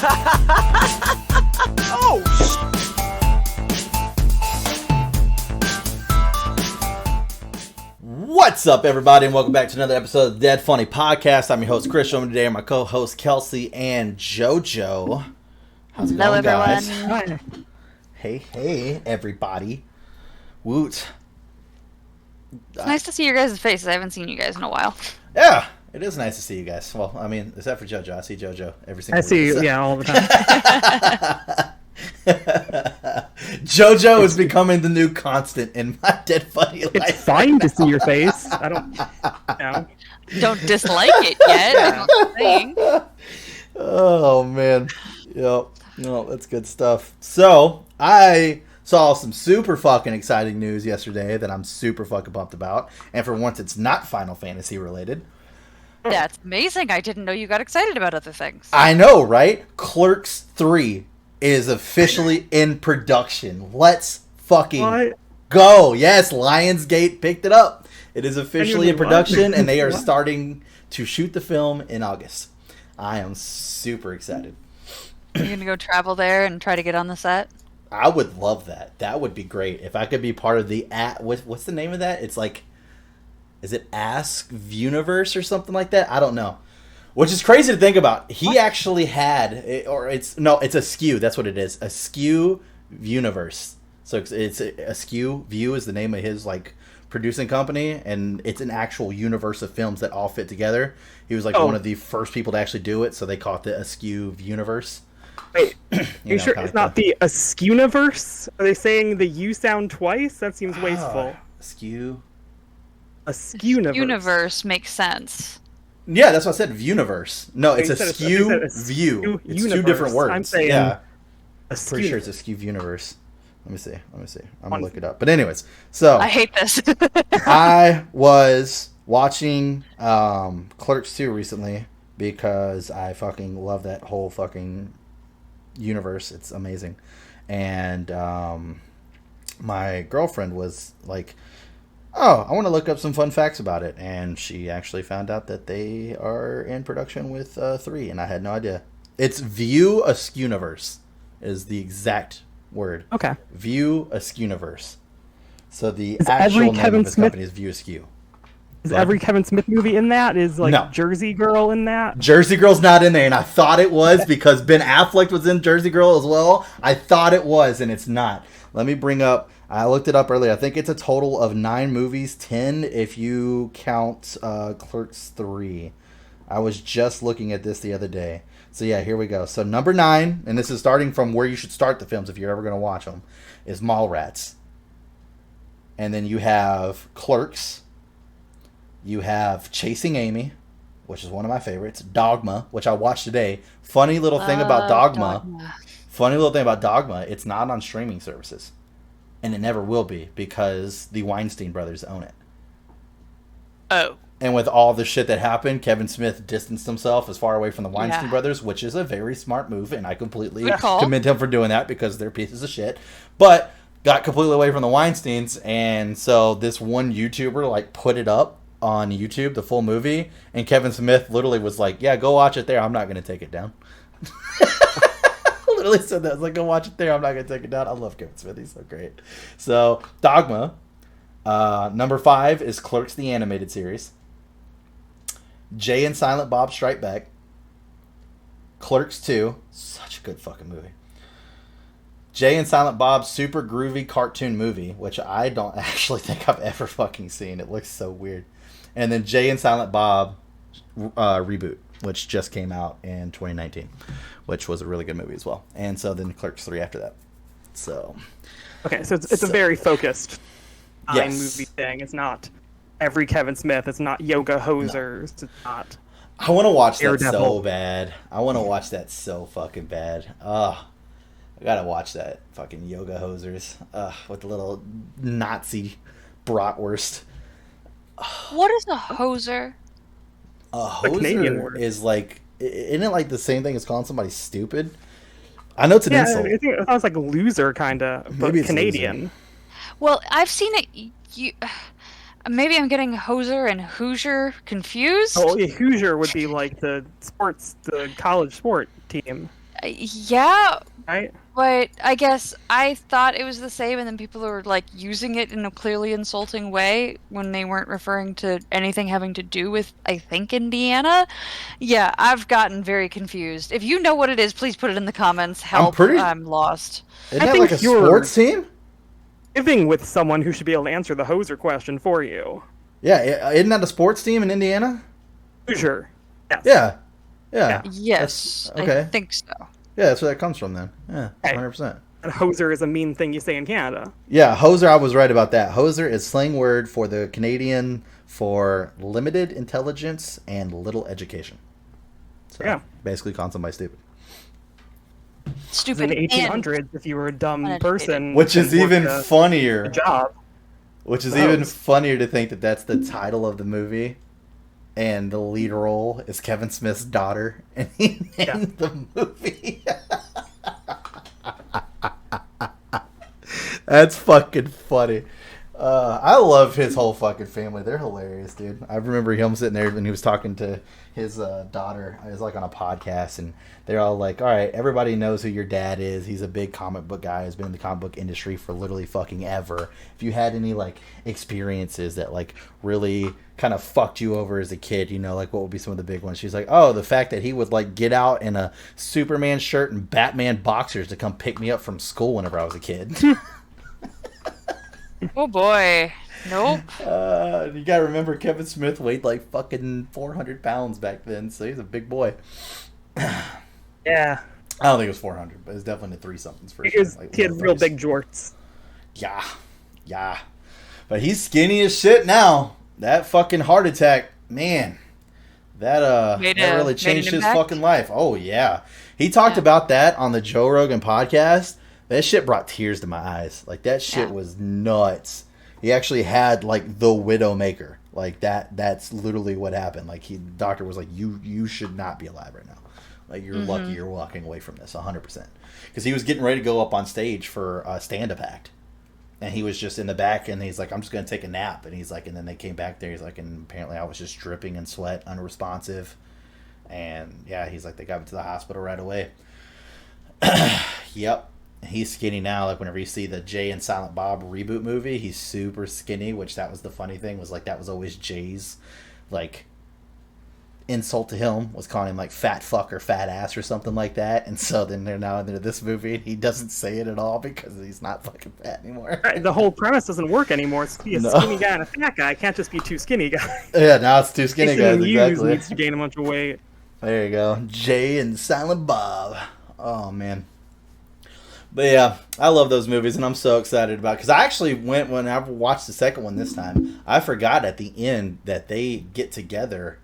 Oh, What's up, everybody, and welcome back to another episode of the Dead Funny Podcast. I'm your host, Chris. With me today are my co-hosts, Kelsey and JoJo. How's it going, guys? Everyone. Hey, everybody. Woot. It's nice to see your guys' faces. I haven't seen you guys in a while. Yeah, it is nice to see you guys. Well, I mean, except for JoJo. I see JoJo every single week. I see you, so. yeah, all the time. JoJo is becoming the new constant in my Dead Funny life. It's fine to see your face. I don't, know. Don't dislike it yet. I'm not saying. Oh, man. Yep. No, that's good stuff. So, I saw some super fucking exciting news yesterday that I'm super fucking pumped about. And for once, it's not Final Fantasy related. That's amazing. I didn't know you got excited about other things. I know, right? Clerks 3 is officially in production. Let's fucking go. Yes, Lionsgate picked it up. It is officially in production, and they are starting to shoot the film in August. I am super excited. You're going to go travel there and try to get on the set? I would love that. That would be great. If I could be part of the... What's the name of that? It's like... Is it Ask Universe or something like that? I don't know. Which is crazy to think about. He actually had... it's a Skew. That's what it is. A Skew Universe. So it's a Skew. View is the name of his like producing company. And it's an actual universe of films that all fit together. He was like one of the first people to actually do it. So they call it the Askew Universe. Wait, you sure it's not the Askewniverse? Are they saying the U sound twice? That seems wasteful. Askew. Askewniverse. Universe makes sense. Yeah, that's what I said. Viewniverse. No, it's Askew View. It's universe. two different words. I'm saying Pretty sure it's Askew Universe. Let me see. I'm gonna look it up. But anyways, so I hate this. I was watching Clerks 2 recently because I fucking love that whole fucking universe. It's amazing. And my girlfriend was like, oh, I want to look up some fun facts about it. And she actually found out that they are in production with 3, and I had no idea. It's View Askewniverse is the exact word. Okay. View Askewniverse. So the Is actual name Kevin of his Smith company is View Askew. Is every Kevin Smith movie in that? Is like No. Jersey Girl in that? Jersey Girl's not in there, and I thought it was because Ben Affleck was in Jersey Girl as well. I thought it was, and it's not. Let me bring up... I looked it up earlier. I think it's a total of 9 movies, 10 if you count Clerks 3. I was just looking at this the other day. So yeah, here we go. So number 9, and this is starting from where you should start the films if you're ever going to watch them, is Mallrats. And then you have Clerks. You have Chasing Amy, which is one of my favorites. Dogma, which I watched today. Funny little thing about Dogma. Funny little thing about Dogma, it's not on streaming services. And it never will be because the Weinstein brothers own it. Oh. And with all the shit that happened, Kevin Smith distanced himself as far away from the Weinstein brothers, which is a very smart move, and I completely commend him for doing that because they're pieces of shit. But got completely away from the Weinsteins, and so this one YouTuber like put it up on YouTube, the full movie, and Kevin Smith literally was like, yeah, go watch it there. I'm not going to take it down. Literally said that. I was like, go watch it there. I'm not going to take it down. I love Kevin Smith. He's so great. So, Dogma. Number 5 is Clerks the Animated Series. Jay and Silent Bob Strike Back. Clerks 2. Such a good fucking movie. Jay and Silent Bob's super groovy cartoon movie, which I don't actually think I've ever fucking seen. It looks so weird. And then Jay and Silent Bob reboot, which just came out in 2019, which was a really good movie as well. And so then Clerks 3 after that. So okay, so it's a very focused movie thing. It's not every Kevin Smith. It's not Yoga Hosers. No. It's not. I want to watch that so bad. I want to watch that so fucking bad. I gotta watch that fucking Yoga Hosers with the little Nazi bratwurst. What is a hoser? A hoser is like, isn't it like the same thing as calling somebody stupid? I know it's an insult. I think it sounds like loser, kind of, but Canadian. Loser. Well, I've seen it. Maybe I'm getting hoser and Hoosier confused. Oh, yeah, Hoosier would be like the college sport team. Yeah, right? but I guess I thought it was the same, and then people were like using it in a clearly insulting way when they weren't referring to anything having to do with, I think, Indiana. Yeah, I've gotten very confused. If you know what it is, please put it in the comments. I'm Help, pretty. I'm lost. Isn't I that like a think you're sports team? living with someone who should be able to answer the Hoser question for you. Yeah, isn't that a sports team in Indiana? Hoosier. Yes. Yeah, yeah. Yeah. Yes, That's, okay. I think so. Yeah, that's where that comes from then. Yeah, Hey. 100%. And Hoser is a mean thing you say in Canada. Yeah, hoser, I was right about that. Hoser is slang word for the Canadian for limited intelligence and little education. So Yeah. basically calling somebody stupid. In Stupid the and 1800s, if you were a dumb uneducated. person, Which is and worked even a funnier. job. Which is The even hose. funnier to think that that's the title of the movie. And the lead role is Kevin Smith's daughter. And he named the movie. That's fucking funny. I love his whole fucking family. They're hilarious, dude. I remember him sitting there when he was talking to his daughter. It was like on a podcast, and they're all like, all right, everybody knows who your dad is. He's a big comic book guy. He's been in the comic book industry for literally fucking ever. If you had any, like, experiences that, like, really kind of fucked you over as a kid, you know, like, what would be some of the big ones? She's like, oh, the fact that he would, like, get out in a Superman shirt and Batman boxers to come pick me up from school whenever I was a kid. Oh boy. Nope. You gotta remember Kevin Smith weighed like fucking 400 pounds back then, so he's a big boy. Yeah. I don't think it was 400, but it's definitely the 3-somethings for He, sure. was, Like, he had real motherfuckers. big jorts. Yeah. But he's skinny as shit now. That fucking heart attack, man. That Made that a- really made an changed his impact? fucking life. Oh yeah. He talked about that on the Joe Rogan podcast. That shit brought tears to my eyes. Like that shit Yeah. was nuts. He actually had like the Widowmaker. Like that's literally what happened. Like the doctor was like, you should not be alive right now. Like you're lucky you're walking away from this 100%. Because he was getting ready to go up on stage for a stand-up act. And he was just in the back, and he's like, I'm just going to take a nap. And he's like, and then they came back there. He's like, and apparently I was just dripping in sweat, unresponsive. And yeah, he's like, they got me to the hospital right away. Yep. He's skinny now. Like whenever you see the Jay and Silent Bob reboot movie, he's super skinny, which that was the funny thing, was like that was always Jay's like insult to him, was calling him like fat fuck or fat ass or something like that. And so then they're now into this movie and he doesn't say it at all because he's not fucking fat anymore. Right, the whole premise doesn't work anymore. It's to be a No. skinny guy and a fat guy. It can't just be two skinny guys. Yeah, now it's two skinny Jason guys. Hughes Exactly. needs to gain a bunch of weight. There you go. Jay and Silent Bob. Oh, man. But yeah, I love those movies, and I'm so excited about it. Because I actually went, when I watched the second one this time, I forgot at the end that they get together,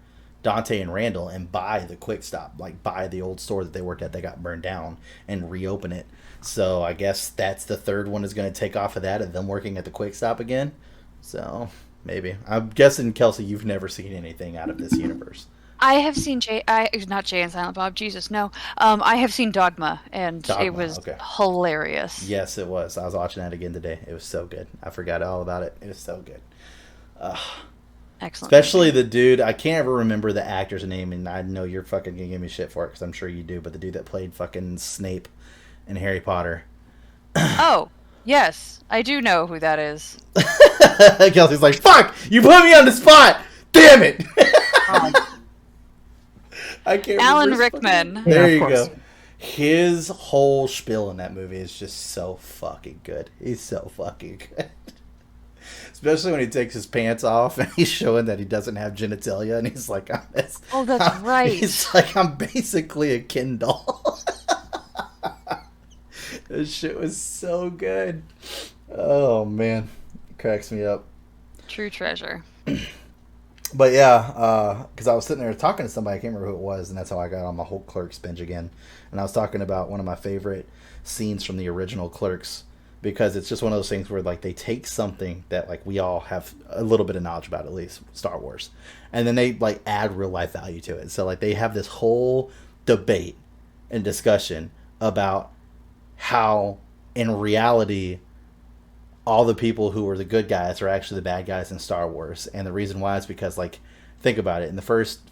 Dante and Randall, and buy the Quick Stop. Like, buy the old store that they worked at that got burned down and reopen it. So I guess that's the third one is going to take off of that, of them working at the Quick Stop again. So, maybe. I'm guessing, Kelsey, you've never seen anything out of this universe. I have seen not Jay and Silent Bob. Jesus, no. I have seen Dogma, and Dogma, it was okay. hilarious. Yes, it was. I was watching that again today. It was so good. I forgot all about it. It was so good. Excellent. Especially the dude, I can't ever remember the actor's name, and I know you're fucking gonna give me shit for it, because I'm sure you do, but the dude that played fucking Snape in Harry Potter. Oh, yes, I do know who that is. Kelsey's like, fuck! You put me on the spot! Damn it! I can't Alan remember his Rickman. fucking- There Yeah, you of course. go. His whole spiel in that movie is just so fucking good. He's so fucking good. Especially when he takes his pants off and he's showing that he doesn't have genitalia, and he's like, Oh, that's right. He's like, I'm basically a Ken doll. This shit was so good. Oh, man. It cracks me up. True treasure. But yeah, because I was sitting there talking to somebody, I can't remember who it was, and that's how I got on my whole Clerks binge again. And I was talking about one of my favorite scenes from the original Clerks, because it's just one of those things where like they take something that like we all have a little bit of knowledge about, at least Star Wars, and then they like add real life value to it. So like they have this whole debate and discussion about how in reality all the people who were the good guys are actually the bad guys in Star Wars. And the reason why is because like think about it. In the first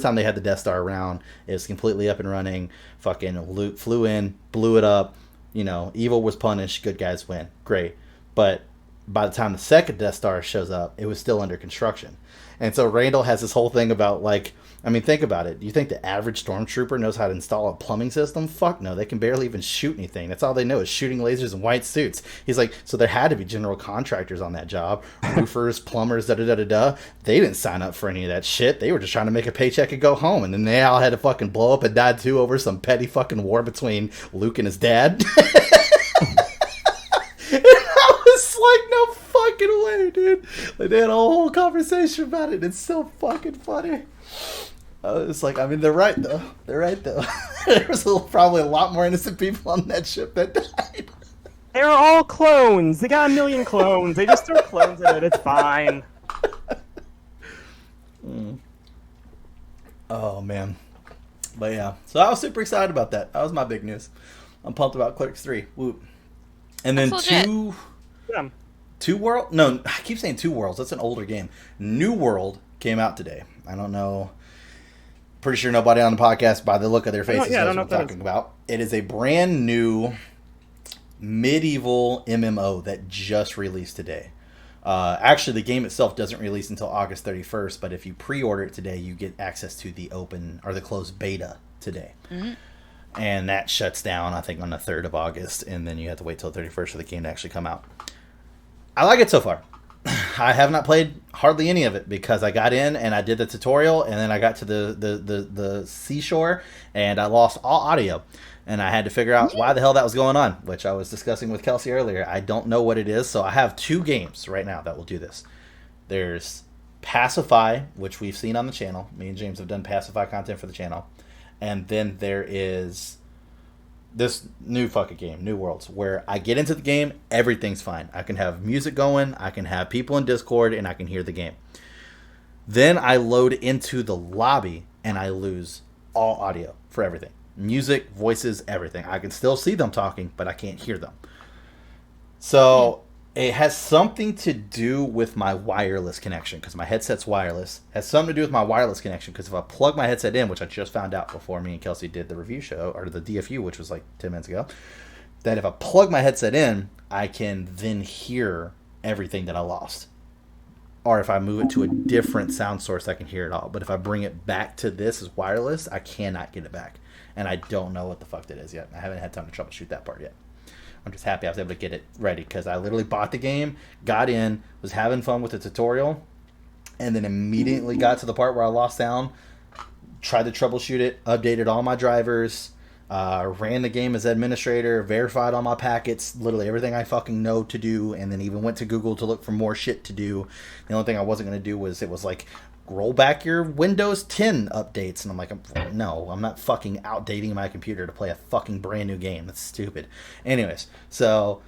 time they had the Death Star around, it was completely up and running. Fucking Luke flew in, blew it up. You know, evil was punished, good guys win. Great. But by the time the second Death Star shows up, it was still under construction. And so Randall has this whole thing about, like, I mean, think about it. You think the average stormtrooper knows how to install a plumbing system? Fuck no. They can barely even shoot anything. That's all they know is shooting lasers in white suits. He's like, so there had to be general contractors on that job. Roofers, plumbers, da-da-da-da-da. They didn't sign up for any of that shit. They were just trying to make a paycheck and go home. And then they all had to fucking blow up and die too over some petty fucking war between Luke and his dad. It's like, no fucking way, dude. Like, they had a whole conversation about it. It's so fucking funny. It's like, I mean, they're right though. There was probably a lot more innocent people on that ship that died. They're all clones. They got a million clones. They just throw clones at it. It's fine. Oh man. But yeah, so I was super excited about that. That was my big news. I'm pumped about Clerks 3. Whoop. And then Two World. No, I keep saying Two Worlds. That's an older game. New World came out today. I don't know. Pretty sure nobody on the podcast, by the look of their faces, knows what I'm talking about. It is a brand new medieval MMO that just released today. Actually, the game itself doesn't release until August 31st, but if you pre-order it today, you get access to the open or the closed beta today. Mm-hmm. And that shuts down, I think, on the 3rd of August, and then you have to wait till the 31st for the game to actually come out. I like it so far. I have not played hardly any of it because I got in and I did the tutorial, and then I got to the seashore, and I lost all audio. And I had to figure out why the hell that was going on, which I was discussing with Kelsey earlier. I don't know what it is, so I have 2 games right now that will do this. There's Pacify, which we've seen on the channel. Me and James have done Pacify content for the channel. And then there is this new fucking game, New Worlds, where I get into the game, everything's fine. I can have music going, I can have people in Discord, and I can hear the game. Then I load into the lobby, and I lose all audio for everything. Music, voices, everything. I can still see them talking, but I can't hear them. So it has something to do with my wireless connection, because my headset's wireless. It has something to do with my wireless connection, because if I plug my headset in, which I just found out before me and Kelsey did the review show, or the DFU, which was like 10 minutes ago, that if I plug my headset in, I can then hear everything that I lost. Or if I move it to a different sound source, I can hear it all. But if I bring it back to this as wireless, I cannot get it back. And I don't know what the fuck that is yet. I haven't had time to troubleshoot that part yet. I'm just happy I was able to get it ready, because I literally bought the game, got in, was having fun with the tutorial, and then immediately got to the part where I lost sound, tried to troubleshoot it, updated all my drivers, ran the game as administrator, verified all my packets, literally everything I fucking know to do, and then even went to Google to look for more shit to do. The only thing I wasn't going to do was, it was like, roll back your Windows 10 updates. And I'm like, no, I'm not fucking outdating my computer to play a fucking brand new game. That's stupid. Anyways, so,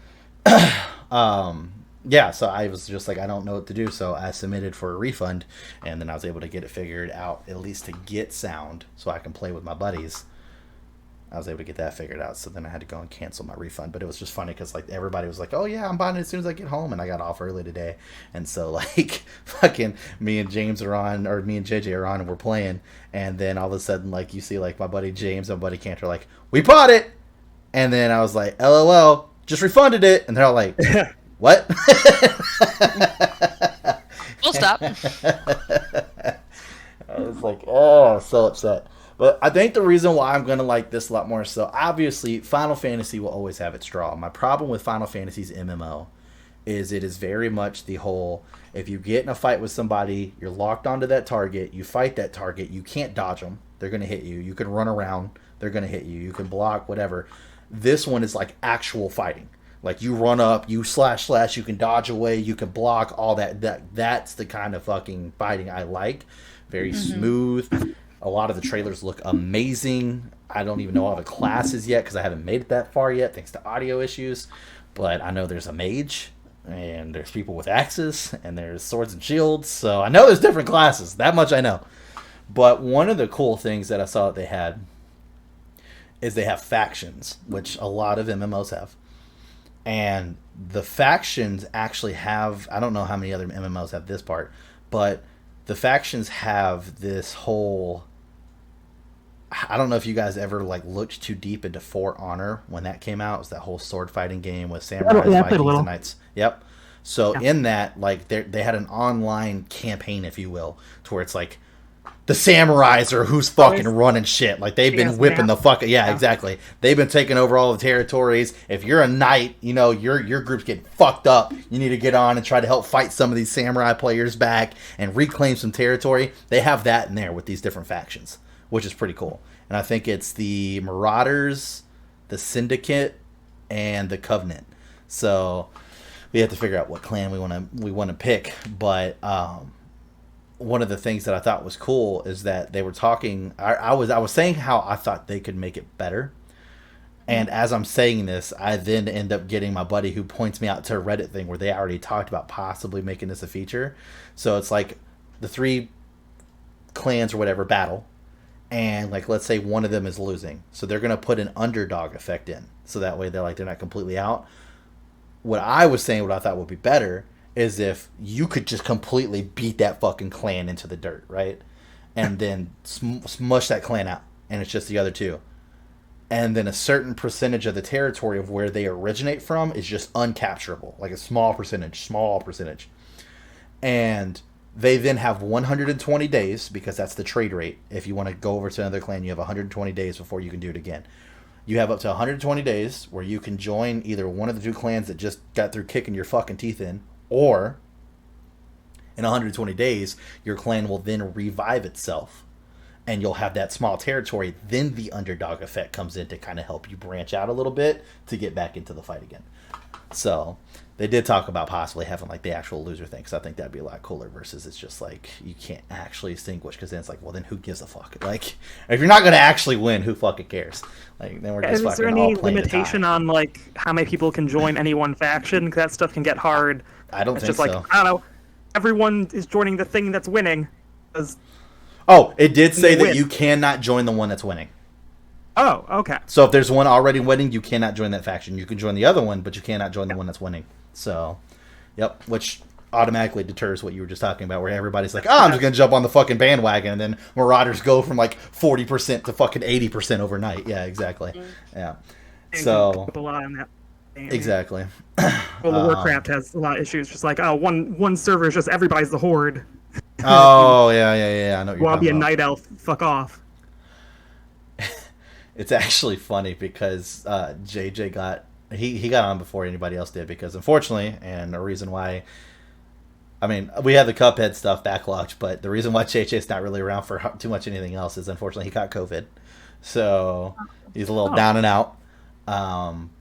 yeah, so I was just like, I don't know what to do. So I submitted for a refund, and then I was able to get it figured out, at least to get sound so I can play with my buddies. I was able to get that figured out, so then I had to go and cancel my refund. But it was just funny because, like, everybody was like, oh yeah, I'm buying it as soon as I get home, and I got off early today. And so, like, fucking me and James are on, or me and JJ are on, and we're playing, and then all of a sudden, like, you see, like, my buddy James and my buddy Cantor like, we bought it! And then I was like, LOL, just refunded it. And they're all like, what? We'll stop. I was like, oh, so upset. But I think the reason why I'm going to like this a lot more, so obviously Final Fantasy will always have its draw. My problem with Final Fantasy's MMO is it is very much the whole, if you get in a fight with somebody, you're locked onto that target, you fight that target, you can't dodge them, they're going to hit you. You can run around, they're going to hit you. You can block, whatever. This one is like actual fighting. Like, you run up, you slash, you can dodge away, you can block, all that. That's the kind of fucking fighting I like. Very smooth. A lot of the trailers look amazing. I don't even know all the classes yet because I haven't made it that far yet, thanks to audio issues. But I know there's a mage, and there's people with axes, and there's swords and shields. So I know there's different classes. That much I know. But one of the cool things that I saw that they had is they have factions, which a lot of MMOs have. And the factions actually have, I don't know how many other MMOs have this part, but the factions have this whole. I don't know if you guys ever like looked too deep into For Honor when that came out. It was that whole sword fighting game with samurais, Vikings, and knights. Yep. So in that, like, they had an online campaign, if you will, to where it's like the samurais are who's fucking running shit. Like, they've been whipping the fuck. Yeah, exactly. They've been taking over all the territories. If you're a knight, you know, your group's getting fucked up. You need to get on and try to help fight some of these samurai players back and reclaim some territory. They have that in there with these different factions, which is pretty cool. And I think it's the Marauders, the Syndicate, and the Covenant. So we have to figure out what clan we want to pick. But one of the things that I thought was cool is that they were talking. I was saying how I thought they could make it better. And as I'm saying this, I then end up getting my buddy who points me out to a Reddit thing where they already talked about possibly making this a feature. So it's like the 3 clans or whatever battle. And like, let's say one of them is losing. So they're going to put an underdog effect in. So that way they're not completely out. What I was saying, what I thought would be better is if you could just completely beat that fucking clan into the dirt, right? And then smush that clan out. And it's just the other 2. And then a certain percentage of the territory of where they originate from is just uncapturable. Like a small percentage. And they then have 120 days, because that's the trade rate. If you want to go over to another clan, you have 120 days before you can do it again. You have up to 120 days where you can join either one of the 2 clans that just got through kicking your fucking teeth in, or in 120 days, your clan will then revive itself, and you'll have that small territory. Then the underdog effect comes in to kind of help you branch out a little bit to get back into the fight again. So they did talk about possibly having like the actual loser thing, because I think that'd be a lot cooler versus it's just like you can't actually distinguish, because then it's like, well, then who gives a fuck? Like, if you're not going to actually win, who fucking cares? Like, then we're just fucking all playing. Is there any limitation on like how many people can join any one faction? Because that stuff can get hard. I don't think so. It's just like, I don't know, everyone is joining the thing that's winning. Oh, it did say that you cannot join the one that's winning. Oh, okay. So if there's one already winning, you cannot join that faction. You can join the other one, but you cannot join the one that's winning. So, yep, which automatically deters what you were just talking about, where everybody's like, oh, I'm just going to jump on the fucking bandwagon, and then Marauders go from like 40% to fucking 80% overnight. Yeah, exactly. Yeah. So, a lot on that. Exactly. World of Warcraft has a lot of issues. Just like, oh, one server is just everybody's the Horde. Oh, yeah. I know what you're I'll be a about. night elf. Fuck off. It's actually funny because JJ got he got on before anybody else did, because unfortunately, and the reason why, I mean, we had the Cuphead stuff backlogged, but the reason why JJ's not really around for too much anything else is unfortunately he got COVID, so he's a little down and out.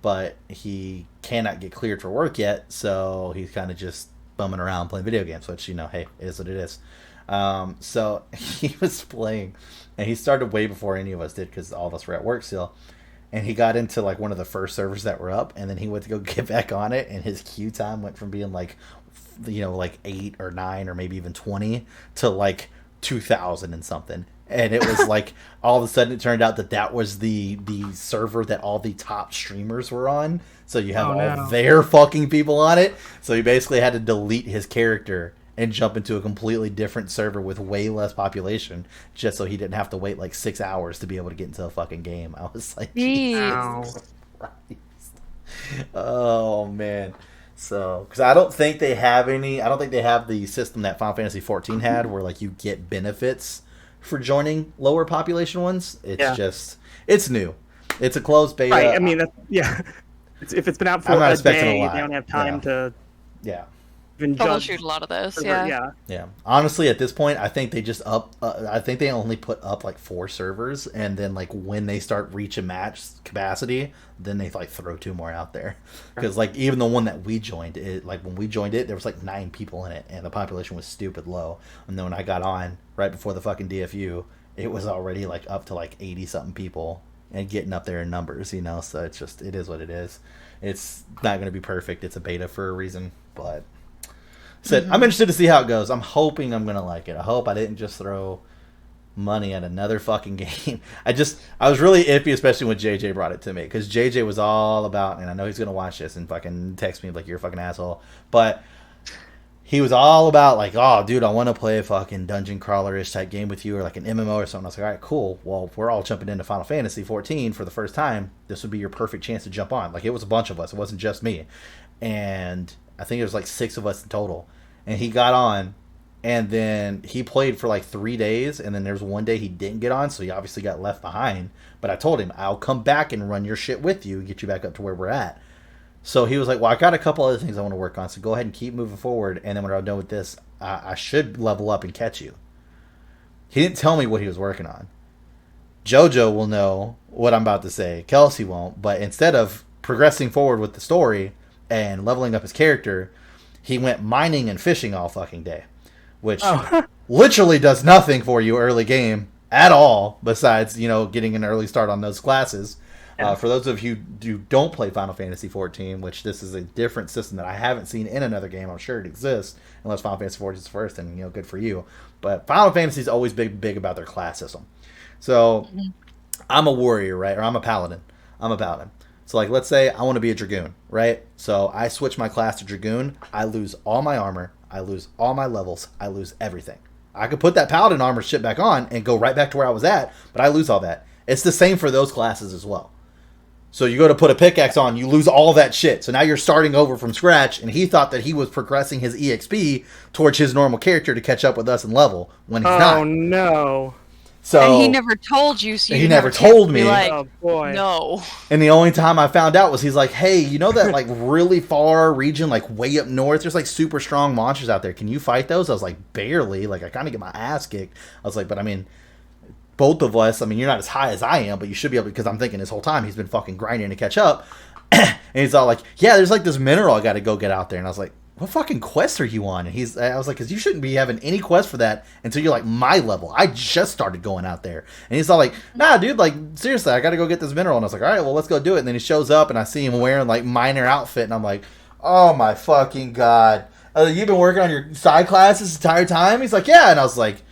But he cannot get cleared for work yet, so he's kind of just bumming around playing video games, which, you know, hey, it is what it is. So he was playing, and he started way before any of us did, because all of us were at work still. And he got into like one of the first servers that were up, and then he went to go get back on it, and his queue time went from being like, you know, like 8 or 9 or maybe even 20 to like 2,000 and something. And it was like, all of a sudden it turned out that was the server that all the top streamers were on. So you have their fucking people on it. So he basically had to delete his character and jump into a completely different server with way less population, just so he didn't have to wait like 6 hours to be able to get into a fucking game. I was like, Jesus Christ. Oh man. So, because I don't think they have the system that Final Fantasy 14 had, where like you get benefits for joining lower population ones. It's new. It's a closed beta. Right. I mean, if it's been out for a day, they don't have time to. Yeah. Even troubleshoot a lot of this. Yeah. Honestly, at this point, I think they just I think they only put up like 4 servers, and then like when they start reaching match capacity, then they like throw 2 more out there. Because like even the one that we joined, when we joined it, there was like 9 people in it, and the population was stupid low. And then when I got on right before the fucking DFU, it was already like up to like 80 something people and getting up there in numbers, you know. So it is what it is. It's not going to be perfect. It's a beta for a reason, but. I'm interested to see how it goes. I'm hoping I'm going to like it. I hope I didn't just throw money at another fucking game. I was really iffy, especially when JJ brought it to me, because JJ was all about, and I know he's going to watch this and fucking text me like, you're a fucking asshole, but he was all about like, oh, dude, I want to play a fucking dungeon crawler-ish type game with you, or like an MMO or something. I was like, all right, cool. Well, if we're all jumping into Final Fantasy 14 for the first time, this would be your perfect chance to jump on. Like, it was a bunch of us. It wasn't just me. And I think it was like 6 of us in total. And he got on, and then he played for like 3 days, and then there's one day he didn't get on, so he obviously got left behind. But I told him, I'll come back and run your shit with you and get you back up to where we're at. So he was like, well, I got a couple other things I want to work on, so go ahead and keep moving forward, and then when I'm done with this, I should level up and catch you. He didn't tell me what he was working on. JoJo will know what I'm about to say. Kelsey won't, but instead of progressing forward with the story and leveling up his character, he went mining and fishing all fucking day, which literally does nothing for you early game at all, besides, you know, getting an early start on those classes. For those of you who don't play Final Fantasy 14, which this is a different system that I haven't seen in another game, I'm sure it exists, unless Final Fantasy 14 is first, and, you know, good for you. But Final Fantasy is always big about their class system. So, I'm a warrior, right? Or I'm a paladin. So, like, let's say I want to be a dragoon, right? So, I switch my class to dragoon. I lose all my armor. I lose all my levels. I lose everything. I could put that paladin armor shit back on and go right back to where I was at, but I lose all that. It's the same for those classes as well. So you go to put a pickaxe on, you lose all that shit. So now you're starting over from scratch, and he thought that he was progressing his EXP towards his normal character to catch up with us in level, when he's not. Oh, no. So, and he never told you, so he never told me. Like, oh, boy. No. And the only time I found out was he's like, hey, you know that like really far region, like way up north, there's like super strong monsters out there. Can you fight those? I was like, barely. Like, I kind of get my ass kicked. I was like, but I mean, both of us, I mean, you're not as high as I am, but you should be able to, because I'm thinking this whole time he's been fucking grinding to catch up. And he's all like, yeah, there's like this mineral I got to go get out there. And I was like, what fucking quest are you on? And I was like, because you shouldn't be having any quest for that until you're like my level. I just started going out there. And he's all like, nah, dude, like, seriously, I got to go get this mineral. And I was like, all right, well, let's go do it. And then he shows up, and I see him wearing like miner outfit. And I'm like, oh my fucking God. You've been working on your side class this entire time? He's like, yeah. And I was like,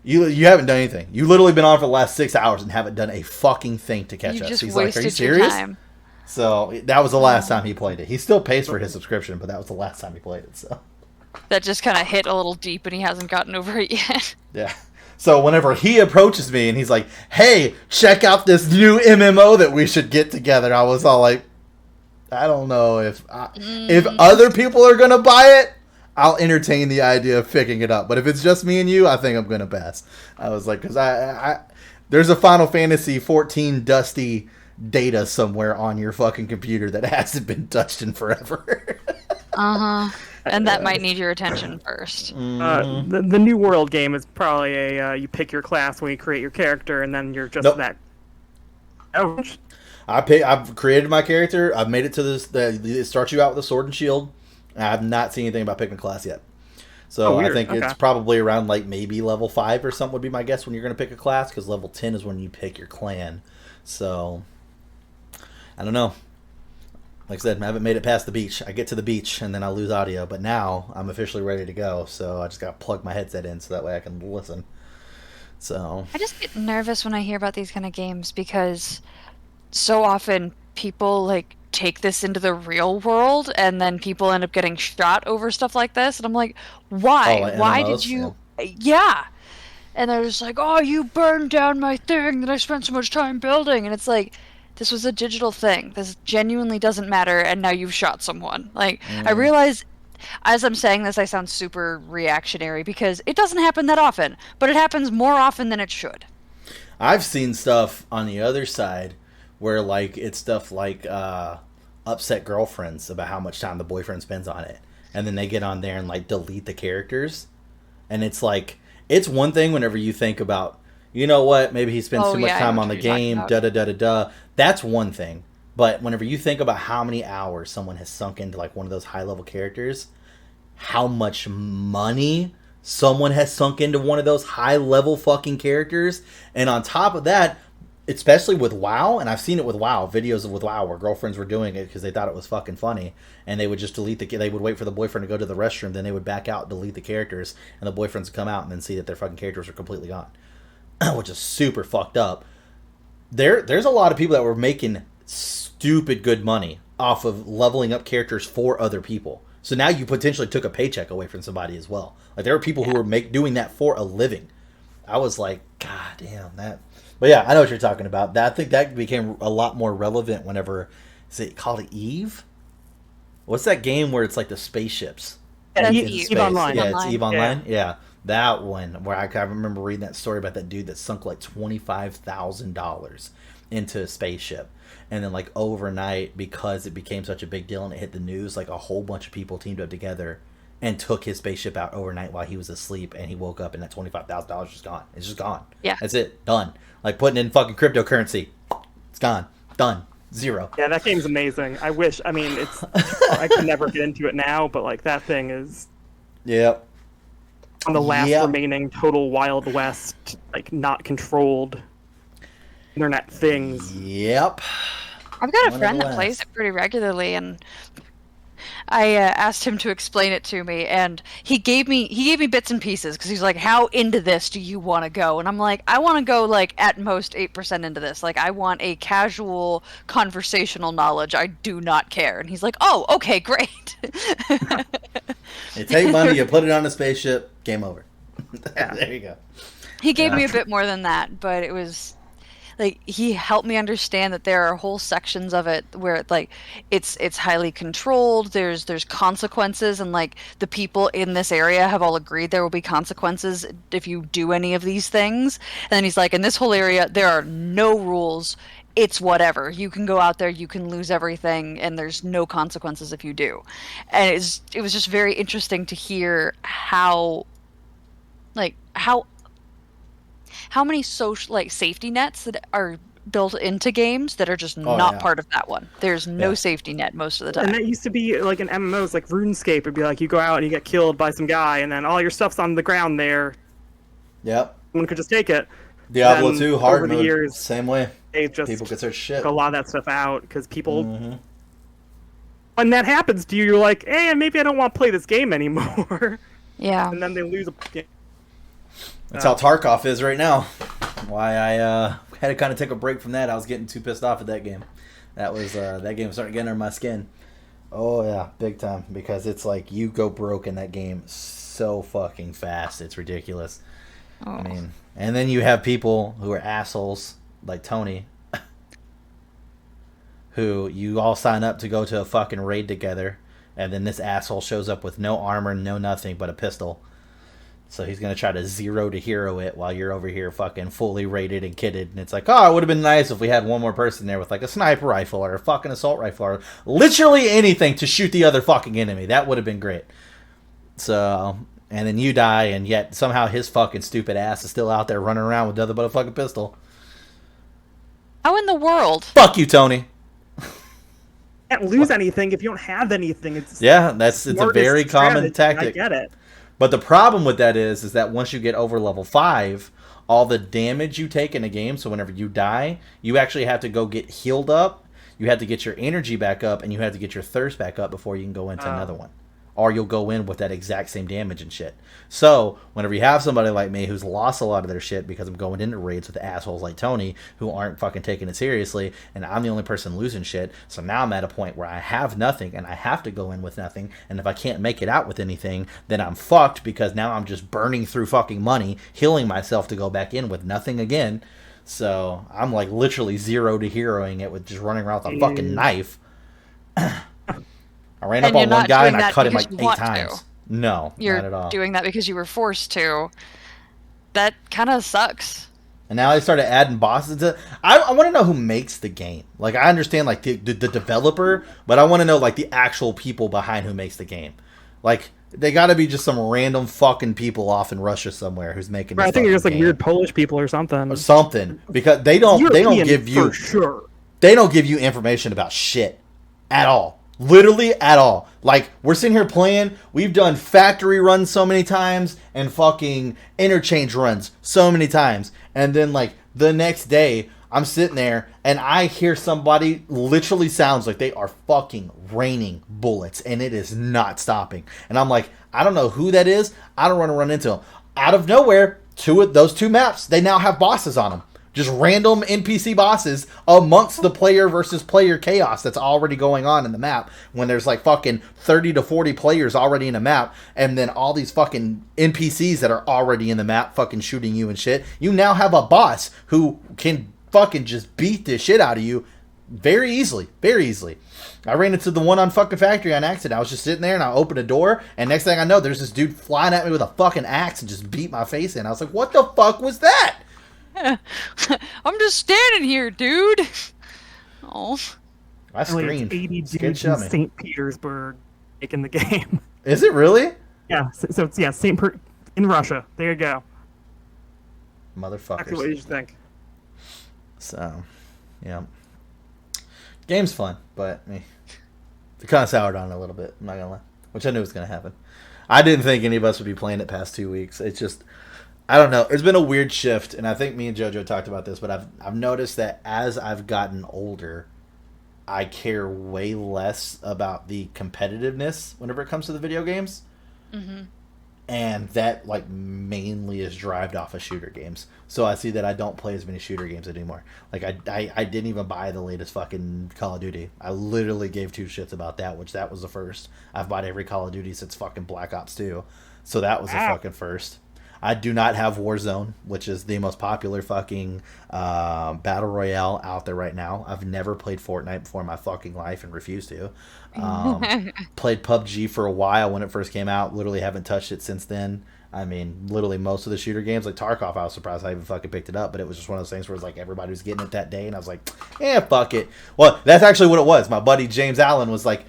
You haven't done anything. You literally been on for the last 6 hours and haven't done a fucking thing to catch us. He's like, are you serious? Time. So that was the last time he played it. He still pays for his subscription, but that was the last time he played it. So that just kind of hit a little deep, and he hasn't gotten over it yet. Yeah. So whenever he approaches me and he's like, hey, check out this new MMO that we should get together, I was all like, I don't know if other people are going to buy it, I'll entertain the idea of picking it up. But if it's just me and you, I think I'm going to pass. I was like, because there's a Final Fantasy 14 dusty data somewhere on your fucking computer that hasn't been touched in forever. And that might need your attention first. The New World game is probably a you pick your class when you create your character, and then you're just that. Oh. I've created my character. I've made it to this. It starts you out with a sword and shield. I have not seen anything about picking a class yet. So I think it's probably around like maybe level 5 or something would be my guess when you're going to pick a class, because level 10 is when you pick your clan. So I don't know. Like I said, I haven't made it past the beach. I get to the beach and then I lose audio, but now I'm officially ready to go. So I just got to plug my headset in so that way I can listen. So I just get nervous when I hear about these kind of games, because so often people like take this into the real world, and then people end up getting shot over stuff like this, and I'm like, why? Like why MMOs? did you? Yeah. And they're just like, oh, you burned down my thing that I spent so much time building, and it's like, this was a digital thing. This genuinely doesn't matter, and now you've shot someone. Like, I realize, as I'm saying this, I sound super reactionary, because it doesn't happen that often, but it happens more often than it should. I've seen stuff on the other side where, like, it's stuff like upset girlfriends about how much time the boyfriend spends on it. And then they get on there and, like, delete the characters. And it's like, it's one thing whenever you think about, you know what, maybe he spends too much time on the game, da-da-da-da-da. That's one thing. But whenever you think about how many hours someone has sunk into, like, one of those high-level characters, how much money someone has sunk into one of those high-level fucking characters, and on top of that, especially with WoW, and I've seen it with WoW, videos with WoW where girlfriends were doing it because they thought it was fucking funny, and they would just they would wait for the boyfriend to go to the restroom, then they would back out, delete the characters, and the boyfriends would come out and then see that their fucking characters are completely gone, which is super fucked up. There's a lot of people that were making stupid good money off of leveling up characters for other people. So now you potentially took a paycheck away from somebody as well. Like there were people who were doing that for a living. I was like, God damn that. But yeah, I know what you're talking about. I think that became a lot more relevant whenever, is it called Eve? What's that game where it's like the spaceships? That's Eve Online. Yeah, it's Eve Online. Yeah, that one where I remember reading that story about that dude that sunk like $25,000 into a spaceship. And then like overnight, because it became such a big deal and it hit the news, like a whole bunch of people teamed up together and took his spaceship out overnight while he was asleep, and he woke up and that $25,000 is gone. It's just gone. Yeah. That's it. Done. Like putting in fucking cryptocurrency. It's gone. Done. Zero. Yeah, that game's amazing. I wish, I mean, it's, I could never get into it now, but like that thing is Yep. on the last remaining total Wild West, like not controlled internet things. Yep. I've got a friend that plays it pretty regularly, and I asked him to explain it to me, and he gave me bits and pieces because he's like, "How into this do you want to go?" And I'm like, "I want to go like at most 8% into this. Like, I want a casual conversational knowledge. I do not care." And he's like, "Oh, okay, great." You take money, you put it on a spaceship, game over. Yeah. There you go. He gave me a bit more than that, but it was like he helped me understand that there are whole sections of it where like it's highly controlled. There's consequences, and like the people in this area have all agreed there will be consequences if you do any of these things. And then he's like, in this whole area there are no rules. It's whatever. You can go out there, you can lose everything, and there's no consequences if you do. And it was just very interesting to hear how many social like safety nets that are built into games that are just not part of that one. There's no safety net most of the time. And that used to be like in MMOs, like RuneScape. It'd be like you go out and you get killed by some guy, and then all your stuff's on the ground there. Yep. Someone could just take it. Diablo 2 hard mode, years, same way. They just people get their shit. took a lot of that stuff out because people. Mm-hmm. When that happens to you, you're like, "Hey, maybe I don't want to play this game anymore." Yeah. And then they lose a game. That's how Tarkov is right now. Why I had to kind of take a break from that. I was getting too pissed off at that game. That was that game was starting to get under my skin. Oh yeah, big time. Because it's like you go broke in that game so fucking fast. It's ridiculous. Oh. I mean, and then you have people who are assholes like Tony, who you all sign up to go to a fucking raid together, and then this asshole shows up with no armor, no nothing but a pistol. So he's going to try to zero to hero it while you're over here fucking fully rated and kitted. And it's like, oh, it would have been nice if we had one more person there with like a sniper rifle or a fucking assault rifle or literally anything to shoot the other fucking enemy. That would have been great. So, and then you die, and yet somehow his fucking stupid ass is still out there running around with nothing but a fucking pistol. How in the world? Fuck you, Tony. You can't lose anything if you don't have anything. It's it's a very common tactic. I get it. But the problem with that is that once you get over level 5, all the damage you take in a game, so whenever you die, you actually have to go get healed up, you have to get your energy back up, and you have to get your thirst back up before you can go into another one. Or you'll go in with that exact same damage and shit. So, whenever you have somebody like me who's lost a lot of their shit because I'm going into raids with assholes like Tony who aren't fucking taking it seriously, and I'm the only person losing shit, so now I'm at a point where I have nothing and I have to go in with nothing, and if I can't make it out with anything, then I'm fucked because now I'm just burning through fucking money, healing myself to go back in with nothing again. So, I'm like literally zero to heroing it with just running around with a fucking knife. I ran up on one guy and I cut him like 8 times. No, You're not at all. doing that because you were forced to. That kind of sucks. And now they started adding bosses to. I want to know who makes the game. Like, I understand like the developer, but I want to know like the actual people behind who makes the game. Like, they got to be just some random fucking people off in Russia somewhere who's making. Right, I think they're just like weird Polish people or something. Because they don't give you for sure. They don't give you information about shit at all. Literally at all. Like, we're sitting here playing, we've done factory runs so many times and fucking interchange runs so many times. And then, like, the next day, I'm sitting there and I hear somebody literally sounds like they are fucking raining bullets and it is not stopping. And I'm like, I don't know who that is. I don't want to run into them. Out of nowhere, those two maps, they now have bosses on them. Just random NPC bosses amongst the player versus player chaos that's already going on in the map when there's like fucking 30 to 40 players already in a map, and then all these fucking NPCs that are already in the map fucking shooting you and shit. You now have a boss who can fucking just beat the shit out of you very easily. Very easily. I ran into the one on fucking Factory on accident. I was just sitting there and I opened a door, and next thing I know, there's this dude flying at me with a fucking axe and just beat my face in. I was like, what the fuck was that? I'm just standing here, dude. Oh. I screamed. 80 dudes in St. Petersburg making the game. Is it really? Yeah, so it's in Russia. There you go. Motherfuckers. Exactly what you should think. So, yeah. Game's fun, but it kind of soured on it a little bit, I'm not gonna lie. Which I knew was gonna happen. I didn't think any of us would be playing it past 2 weeks. It's just, I don't know. It's been a weird shift, and I think me and JoJo talked about this, but I've noticed that as I've gotten older, I care way less about the competitiveness whenever it comes to the video games. Mm-hmm. And that, like, mainly is derived off of shooter games. So I see that I don't play as many shooter games anymore. Like, I didn't even buy the latest fucking Call of Duty. I literally gave two shits about that, which that was the first. I've bought every Call of Duty since fucking Black Ops 2. So that was the fucking first. I do not have Warzone, which is the most popular fucking battle royale out there right now. I've never played Fortnite before in my fucking life and refuse to. Played PUBG for a while when it first came out. Literally haven't touched it since then. I mean, literally most of the shooter games, like Tarkov, I was surprised I even fucking picked it up, but it was just one of those things where it's like everybody was getting it that day, and I was like, fuck it. Well, that's actually what it was. My buddy James Allen was like,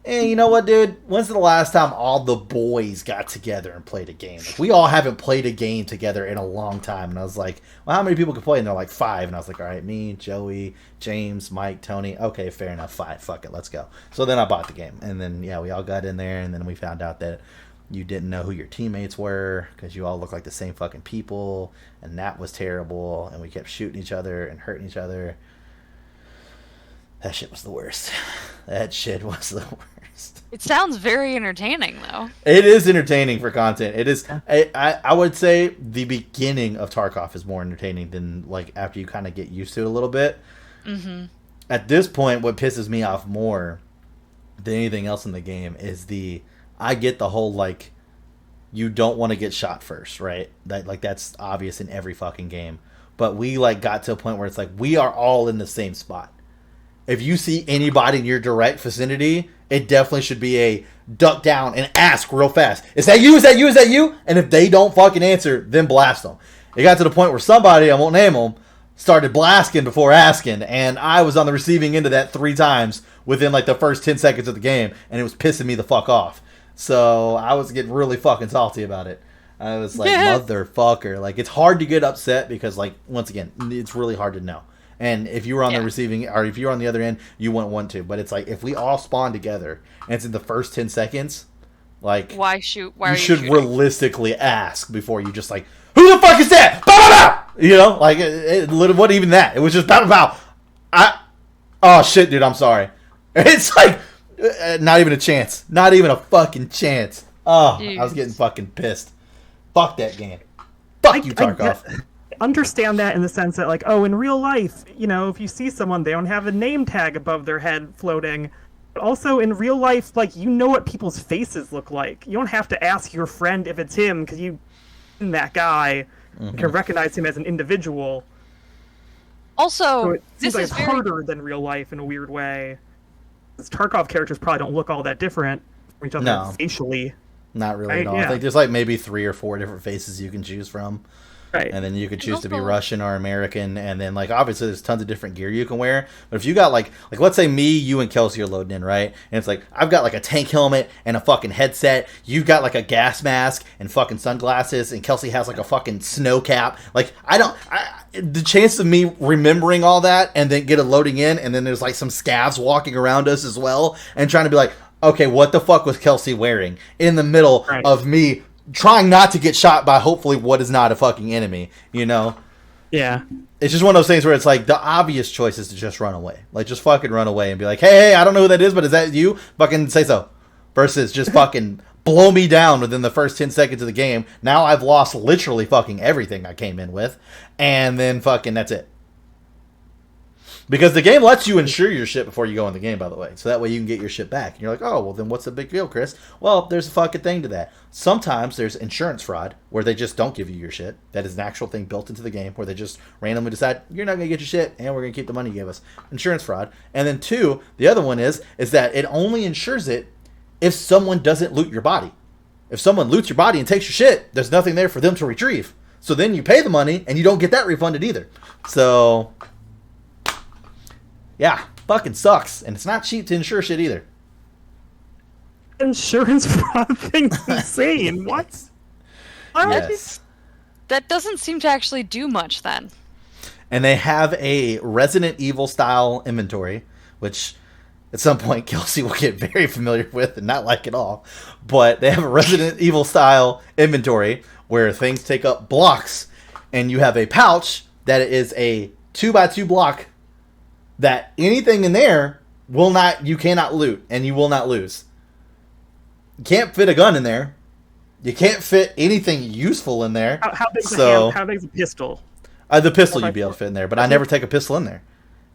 you know what, dude? When's the last time all the boys got together and played a game? Like, we all haven't played a game together in a long time. And I was like, well, how many people can play? And they're like 5. And I was like, all right, me, Joey, James, Mike, Tony. Okay, fair enough. 5. Fuck it. Let's go. So then I bought the game. And then, yeah, we all got in there. And then we found out that you didn't know who your teammates were because you all looked like the same fucking people. And that was terrible. And we kept shooting each other and hurting each other. That shit was the worst. That shit was the worst. It sounds very entertaining, though. It is entertaining for content. It is. I would say the beginning of Tarkov is more entertaining than, like, after you kind of get used to it a little bit. Mm-hmm. At this point, what pisses me off more than anything else in the game is I get the whole, like, you don't want to get shot first, right? That's obvious in every fucking game. But we, like, got to a point where it's like, we are all in the same spot. If you see anybody in your direct vicinity, it definitely should be a duck down and ask real fast. Is that you? Is that you? Is that you? And if they don't fucking answer, then blast them. It got to the point where somebody, I won't name them, started blasting before asking, and I was on the receiving end of that 3 times within like the first 10 seconds of the game, and it was pissing me the fuck off. So I was getting really fucking salty about it. I was like, motherfucker. Like, it's hard to get upset because, like, once again, it's really hard to know. And if you were on the receiving, or if you're on the other end, you wouldn't want to. But it's like, if we all spawn together, and it's in the first 10 seconds, like, why shoot? Why you are you should shooting? realistically ask before you just like, who the fuck is that? Bow, bow, bow! You know, like, it wasn't even that. It was just bow, bow, bow. Oh shit, dude, I'm sorry. It's like, not even a chance. Not even a fucking chance. Oh, Jeez. I was getting fucking pissed. Fuck that game. Fuck you, Tarkov. Understand that in the sense that, like, oh, in real life, you know, if you see someone, they don't have a name tag above their head floating. But also in real life, like, you know what people's faces look like. You don't have to ask your friend if it's him because you that guy can recognize him as an individual. Also, so it seems like it's harder than real life in a weird way. Because Tarkov characters probably don't look all that different from each other facially. Not really at all. I think there's like maybe 3 or 4 different faces you can choose from. Right. And then you could choose to be Russian or American, and then, like, obviously there's tons of different gear you can wear. But if you got like let's say me, you, and Kelsey are loading in, right? And it's like, I've got like a tank helmet and a fucking headset. You've got like a gas mask and fucking sunglasses, and Kelsey has like a fucking snow cap. Like, the chance of me remembering all that and then get a loading in, and then there's like some scavs walking around us as well, and trying to be like, okay, what the fuck was Kelsey wearing in the middle of me trying not to get shot by hopefully what is not a fucking enemy, you know? Yeah. It's just one of those things where it's like, the obvious choice is to just run away. Like, just fucking run away and be like, hey, I don't know who that is, but is that you? Fucking say so. Versus just fucking blow me down within the first 10 seconds of the game. Now I've lost literally fucking everything I came in with. And then fucking that's it. Because the game lets you insure your shit before you go in the game, by the way. So that way you can get your shit back. And you're like, oh, well, then what's the big deal, Chris? Well, there's a fucking thing to that. Sometimes there's insurance fraud where they just don't give you your shit. That is an actual thing built into the game where they just randomly decide, you're not going to get your shit and we're going to keep the money you give us. Insurance fraud. And then 2, the other one is that it only insures it if someone doesn't loot your body. If someone loots your body and takes your shit, there's nothing there for them to retrieve. So then you pay the money and you don't get that refunded either. So... yeah, fucking sucks. And it's not cheap to insure shit either. Insurance fraud thing's insane. What? Yes. That doesn't seem to actually do much then. And they have a Resident Evil style inventory, which at some point Kelsey will get very familiar with and not like at all. But they have a Resident Evil style inventory where things take up blocks, and you have a pouch that is a 2x2 block that anything in there you cannot loot and you will not lose. You can't fit a gun in there. You can't fit anything useful in there. How big's a pistol? The pistol you'd be able to fit in there, but I never take a pistol in there.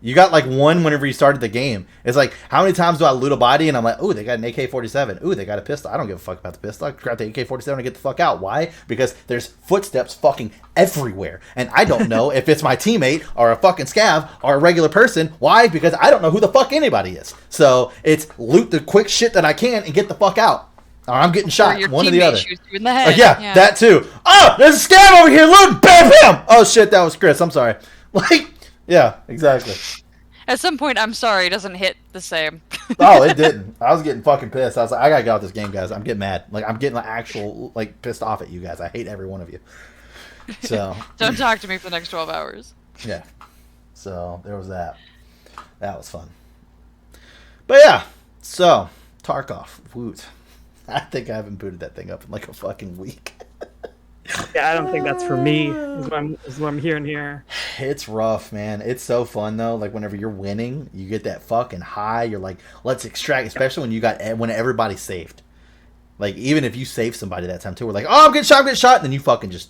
You got like one whenever you started the game. It's like, how many times do I loot a body and I'm like, ooh, they got an AK-47. Ooh, they got a pistol. I don't give a fuck about the pistol. I grab the AK-47 and get the fuck out. Why? Because there's footsteps fucking everywhere. And I don't know if it's my teammate or a fucking scav or a regular person. Why? Because I don't know who the fuck anybody is. So it's loot the quick shit that I can and get the fuck out. Or I'm getting shot. One or the other. Shoots you in the head. Yeah, that too. Oh, there's a scav over here. Loot. Bam, bam. Oh shit, that was Chris. I'm sorry. Like, yeah, exactly. At some point, I'm sorry, it doesn't hit the same. Oh, it didn't. I was getting fucking pissed. I was like, I gotta get out this game, guys. I'm getting mad. Like, I'm getting pissed off at you guys. I hate every one of you. So don't talk to me for the next 12 hours. Yeah. So there was that. That was fun. But yeah. So Tarkov. Woot. I think I haven't booted that thing up in like a fucking week. Yeah, I don't think that's for me, is what I'm hearing here. It's rough, man. It's so fun, though. Like, whenever you're winning, you get that fucking high. You're like, let's extract, especially when everybody's saved. Like, even if you save somebody that time, too, we're like, oh, I'm getting shot, and then you fucking just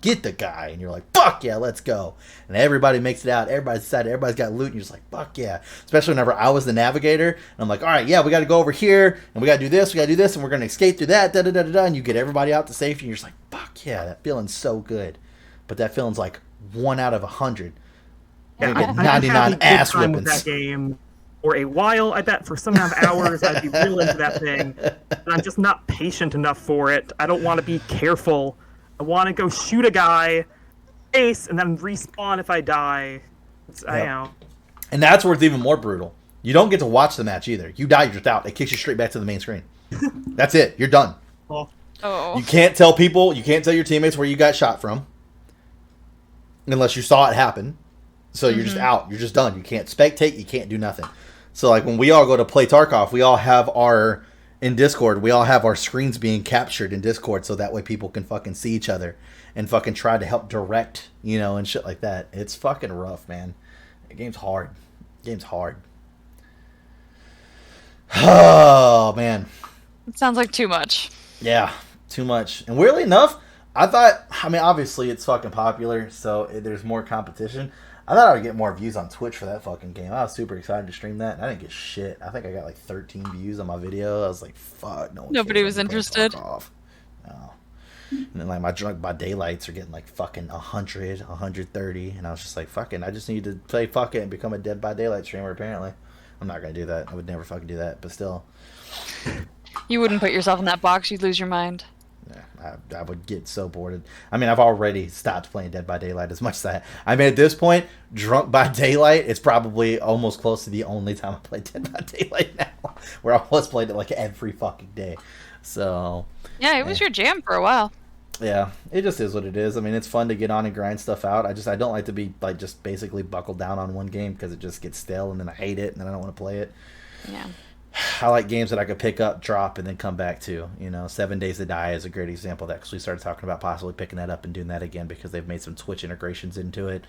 get the guy, and you're like, fuck yeah, let's go. And everybody makes it out. Everybody's excited. Everybody's got loot, and you're just like, fuck yeah. Especially whenever I was the navigator, and I'm like, all right, yeah, we got to go over here, and we got to do this, and we're going to escape through that, da-da-da-da-da, and you get everybody out to safety, and you're just like, fuck yeah, that feeling's so good. But that feeling's like 1 out of 100. Yeah, get 99 ass whippings. whippings. That game for a while. I bet for some amount of hours I'd be real into that thing. And I'm just not patient enough for it. I don't want to be careful. I want to go shoot a guy, face, and then respawn if I die. I know. And that's where it's even more brutal. You don't get to watch the match either. You die, you're just out. It kicks you straight back to the main screen. That's it. You're done. Oh. You can't tell people, you can't tell your teammates where you got shot from. Unless you saw it happen. So you're just out. You're just done. You can't spectate. You can't do nothing. So like when we all go to play Tarkov, we all have in Discord, we all have our screens being captured in Discord so that way people can fucking see each other and fucking try to help direct, and shit like that. It's fucking rough, man. The game's hard. Oh, man. It sounds like too much. Yeah, too much. And weirdly enough, obviously it's fucking popular, so there's more competition. I thought I would get more views on Twitch for that fucking game. I was super excited to stream that, and I didn't get shit. I think I got like 13 views on my video. I was like, fuck, nobody was interested. No. And then like my Drunk by Daylights are getting like fucking 100, 130, and I was just like, fuck it, I just need to play fuck it and become a Dead by Daylight streamer apparently. I'm not going to do that. I would never fucking do that, but still. You wouldn't put yourself in that box. You'd lose your mind. Yeah, I would get so bored. I've already stopped playing Dead by Daylight as much as at this point, Drunk by Daylight is probably almost close to the only time I play Dead by Daylight now, where I was playing it like every fucking day. So yeah, it was your jam for a while. Yeah, it just is what it is. It's fun to get on and grind stuff out. I don't like to be like just basically buckled down on one game because it just gets stale and then I hate it and then I don't want to play it. Yeah. I like games that I could pick up, drop, and then come back to. 7 Days to Die is a great example. That actually started talking about possibly picking that up and doing that again because they've made some Twitch integrations into it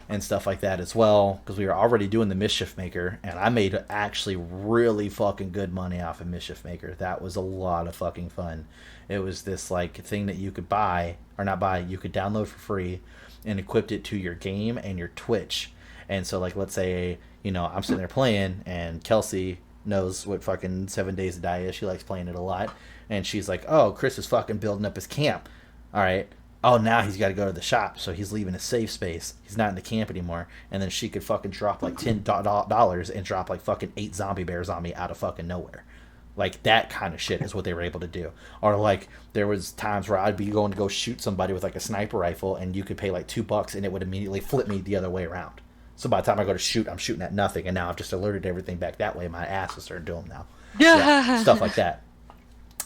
and stuff like that as well. Because we were already doing the Mischief Maker, and I made actually really fucking good money off of Mischief Maker. That was a lot of fucking fun. It was this like thing that you could buy, or not buy, you could download for free and equip it to your game and your Twitch. And so, like, let's say, you know, I'm sitting there playing, and Kelsey knows what fucking 7 Days to Die is. She likes playing it a lot. And she's like, oh, Chris is fucking building up his camp. All right. Oh, now he's got to go to the shop. So he's leaving a safe space. He's not in the camp anymore. And then she could fucking drop like $10 and drop like fucking 8 zombie bears on me out of fucking nowhere. Like, that kind of shit is what they were able to do. Or, like, there was times where I'd be going to go shoot somebody with, like, a sniper rifle, and you could pay, like, $2, and it would immediately flip me the other way around. So by the time I go to shoot, I'm shooting at nothing, and now I've just alerted everything back that way. My ass will start doing now. Yeah, stuff like that.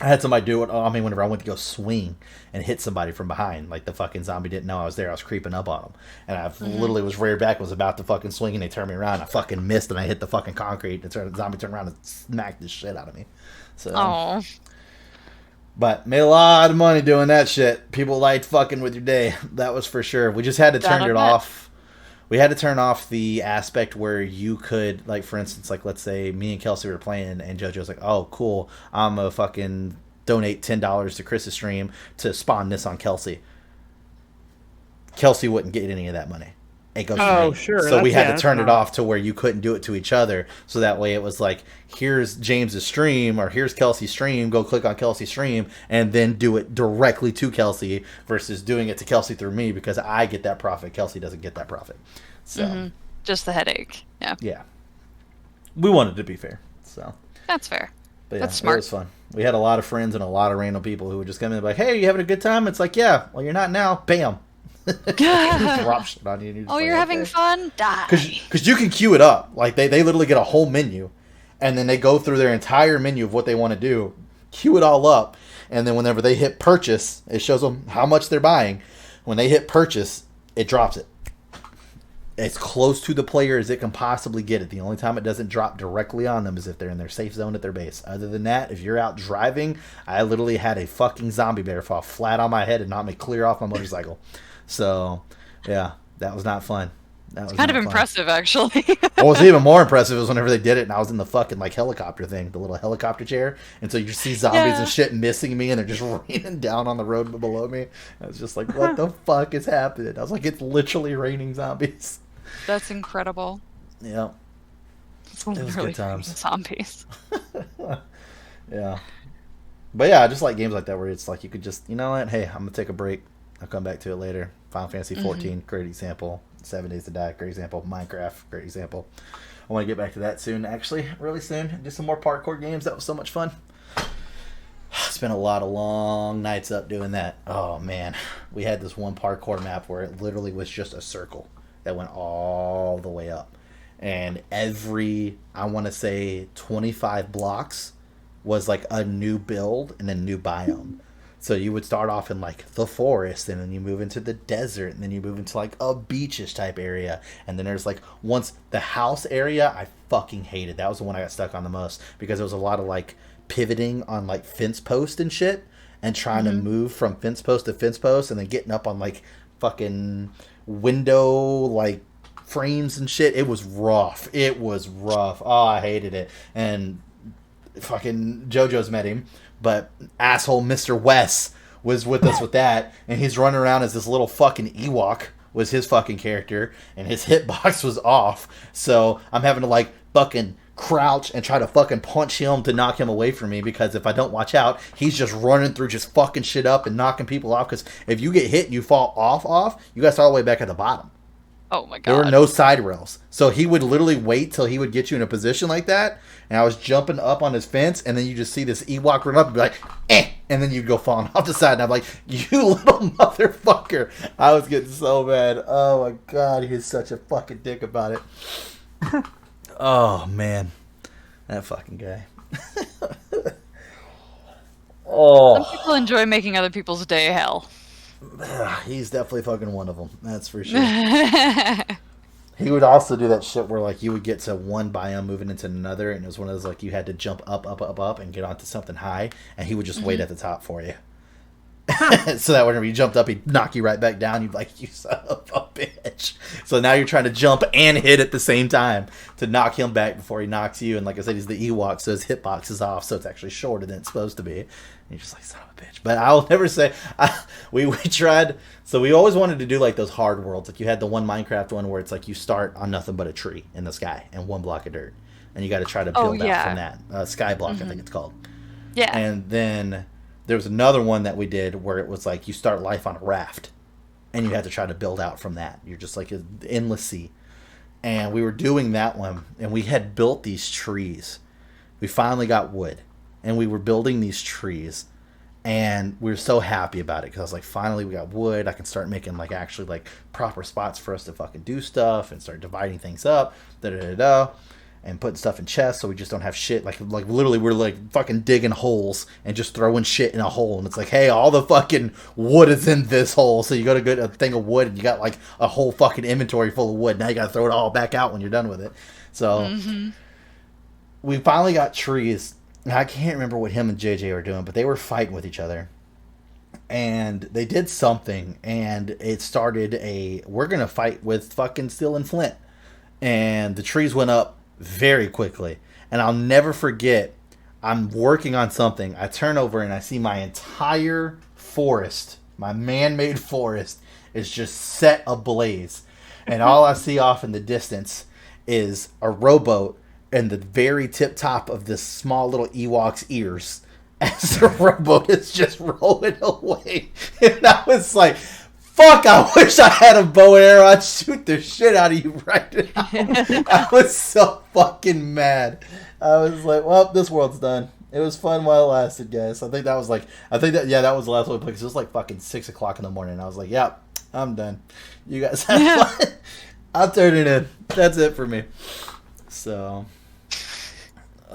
I had somebody do it on me whenever I went to go swing and hit somebody from behind. Like, the fucking zombie didn't know I was there. I was creeping up on them. And I literally was reared back and was about to fucking swing, and they turned me around. I fucking missed, and I hit the fucking concrete. And the zombie turned around and smacked the shit out of me. So, but made a lot of money doing that shit. People liked fucking with your day. That was for sure. We just had to turn it off. We had to turn off the aspect where you could, like, for instance, like, let's say me and Kelsey were playing, and JoJo's like, oh, cool, I'm a fucking donate $10 to Chris's stream to spawn this on Kelsey. Kelsey wouldn't get any of that money. It goes to me. Sure. So we had to turn it off to where you couldn't do it to each other. So that way it was like, here's James's stream, or here's Kelsey's stream. Go click on Kelsey's stream and then do it directly to Kelsey versus doing it to Kelsey through me, because I get that profit. Kelsey doesn't get that profit. So just the headache. Yeah. Yeah. We wanted to be fair. So that's fair. But yeah, that's smart. It was fun. We had a lot of friends and a lot of random people who would just come in and be like, hey, you having a good time? It's like, yeah. Well, you're not now. Bam. Drop shit on you, and you're you're having fun? Die. Because you can queue it up. Like, they literally get a whole menu, and then they go through their entire menu of what they want to do, queue it all up, and then whenever they hit purchase, it shows them how much they're buying. When they hit purchase, it drops it. As close to the player as it can possibly get it. The only time it doesn't drop directly on them is if they're in their safe zone at their base. Other than that, if you're out driving, I literally had a fucking zombie bear fall flat on my head and knock me clear off my motorcycle. So, yeah, that was not fun. That was kind of impressive, actually. What was even more impressive was whenever they did it, and I was in the fucking, like, helicopter thing, the little helicopter chair, and so you just see zombies and shit missing me, and they're just raining down on the road below me. I was just like, what the fuck is happening? I was like, it's literally raining zombies. That's incredible. Yeah. It was good times. Zombies. Yeah. But yeah, I just like games like that where it's like you could just, you know what, hey, I'm going to take a break. I'll come back to it later. Final Fantasy 14, great example. 7 Days to Die, great example. Minecraft, great example. I want to get back to that soon, actually, really soon. Do some more parkour games. That was so much fun. Spent a lot of long nights up doing that. Oh, man. We had this one parkour map where it literally was just a circle that went all the way up. And every, I want to say, 25 blocks was like a new build and a new biome. So you would start off in like the forest, and then you move into the desert, and then you move into like a beachish type area. And then there's like, once the house area, I fucking hated. That was the one I got stuck on the most, because there was a lot of like pivoting on like fence post and shit, and trying to move from fence post to fence post, and then getting up on like fucking window like frames and shit. It was rough. It was rough. Oh, I hated it. And fucking JoJo's met him, but asshole Mr. Wes was with us with that, and he's running around as this little fucking Ewok was his fucking character, and his hitbox was off, so I'm having to like fucking crouch and try to fucking punch him to knock him away from me, because if I don't watch out, he's just running through just fucking shit up and knocking people off, because if you get hit and you fall off, you gotta start all the way back at the bottom. Oh my god. There were no side rails. So he would literally wait till he would get you in a position like that, and I was jumping up on his fence, and then you just see this Ewok run up and be like, eh! And then you'd go falling off the side, and I'm like, you little motherfucker! I was getting so mad. Oh my god, he's such a fucking dick about it. Oh man. That fucking guy. Some people enjoy making other people's day hell. He's definitely fucking one of them. That's for sure. He would also do that shit where like you would get to one biome moving into another, and it was one of those like you had to jump up and get onto something high, and he would just wait at the top for you. So that whenever you jumped up, he'd knock you right back down. You'd be like, you son of a bitch. bitch. So now you're trying to jump and hit at the same time to knock him back before he knocks you. And like I said, he's the Ewok, so his hitbox is off, so it's actually shorter than it's supposed to be. And you're just like, son of a bitch. But I'll never say we tried. So we always wanted to do like those hard worlds. Like you had the one Minecraft one where it's like you start on nothing but a tree in the sky and one block of dirt, and you got to try to build out from that. Sky block, I think it's called. Yeah. And then there was another one that we did where it was like you start life on a raft, and you have to try to build out from that. You're just like an endless sea. And we were doing that one, and we had built these trees. We finally got wood, and we were building these trees, and we were so happy about it because I was like, finally we got wood. I can start making like actually like proper spots for us to fucking do stuff and start dividing things up, and putting stuff in chests so we just don't have shit. Like literally we're like fucking digging holes and just throwing shit in a hole, and it's like, hey, all the fucking wood is in this hole, so you go to get a thing of wood and you got like a whole fucking inventory full of wood. Now you gotta throw it all back out when you're done with it. So we finally got trees. I can't remember what him and JJ were doing, but they were fighting with each other. And they did something, and it started we're going to fight with fucking steel and flint. And the trees went up very quickly. And I'll never forget, I'm working on something. I turn over and I see my entire forest, my man-made forest, is just set ablaze. And all I see off in the distance is a rowboat and the very tip top of this small little Ewok's ears as the rowboat is just rolling away. And I was like, fuck, I wish I had a bow and arrow. I'd shoot the shit out of you right now. I was so fucking mad. I was like, well, this world's done. It was fun while it lasted, guys. That was that was the last one we played, because it was like fucking 6 o'clock in the morning. I was like, yep, I'm done. You guys have fun. I'll turn it in. That's it for me. So...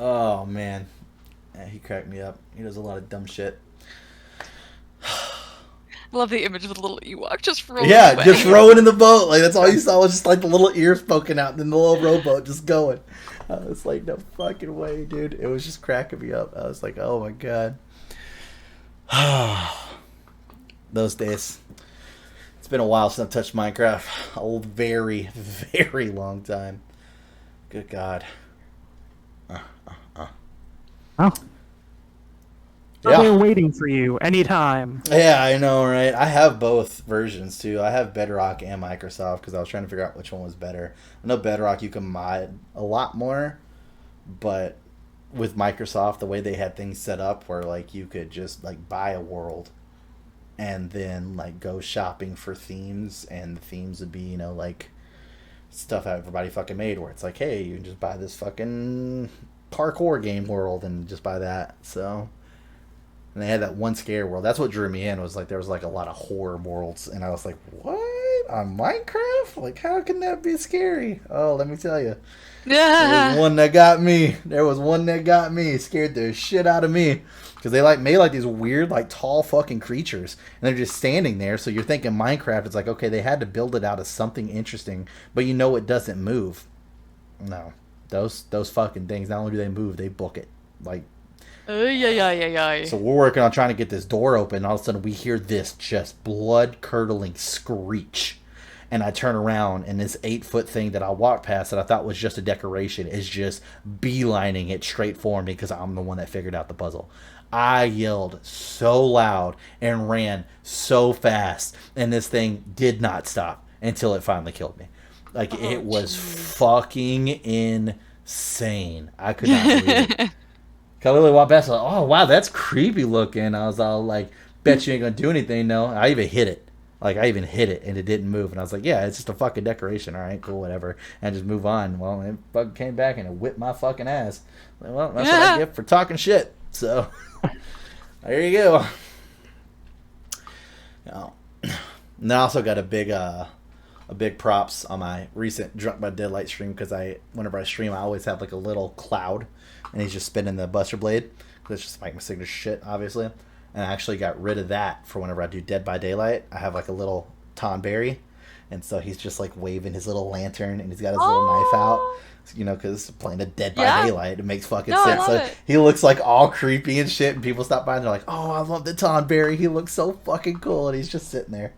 oh, man. Yeah, he cracked me up. He does a lot of dumb shit. I love the image of the little Ewok just rolling away. Just rowing in the boat. Like, that's all you saw was just, like, the little ears poking out and then the little rowboat just going. I was like, no fucking way, dude. It was just cracking me up. I was like, oh, my God. Those days. It's been a while since I've touched Minecraft. A very, very long time. Good God. Oh. Yeah. They're waiting for you anytime. Yeah, I know, right? I have both versions, too. I have Bedrock and Microsoft because I was trying to figure out which one was better. I know Bedrock you can mod a lot more, but with Microsoft, the way they had things set up where, like, you could just, like, buy a world and then, like, go shopping for themes, and the themes would be, you know, like, stuff that everybody fucking made, where it's like, hey, you can just buy this fucking parkour game world and just buy that. So, and they had that one scare world. That's what drew me in, was like there was like a lot of horror worlds, and I was like, what, on Minecraft? Like, how can that be scary? Oh, let me tell you, there was one that got me. Scared the shit out of me, because they like made like these weird, like, tall fucking creatures, and they're just standing there. So you're thinking Minecraft, it's like, okay, they had to build it out as something interesting, but you know it doesn't move. No. Those fucking things, not only do they move, they book it. Like, so we're working on trying to get this door open, and all of a sudden we hear this just blood-curdling screech. And I turn around, and this 8-foot thing that I walked past that I thought was just a decoration is just beelining it straight for me, because I'm the one that figured out the puzzle. I yelled so loud and ran so fast, and this thing did not stop until it finally killed me. Like, it was fucking insane. I could not believe it. I literally walked past, like, oh, wow, that's creepy looking. I was all like, bet you ain't gonna do anything, no. I even hit it. Like, I even hit it, and it didn't move. And I was like, yeah, it's just a fucking decoration. All right, cool, whatever. And just move on. Well, it fucking came back, and it whipped my fucking ass. Like, well, that's what I get for talking shit. So, there you go. And I also got a big props on my recent Drunk by Deadlight stream, because whenever I stream, I always have like a little cloud, and he's just spinning the Buster Blade, because it's just like my signature shit, obviously. And I actually got rid of that for whenever I do Dead by Daylight. I have like a little Tom Berry, and so he's just like waving his little lantern, and he's got his little knife out, you know, because playing a Dead by Daylight, it makes fucking sense. So he looks like all creepy and shit, and people stop by and they're like, oh, I love the Tom Berry, he looks so fucking cool, and he's just sitting there.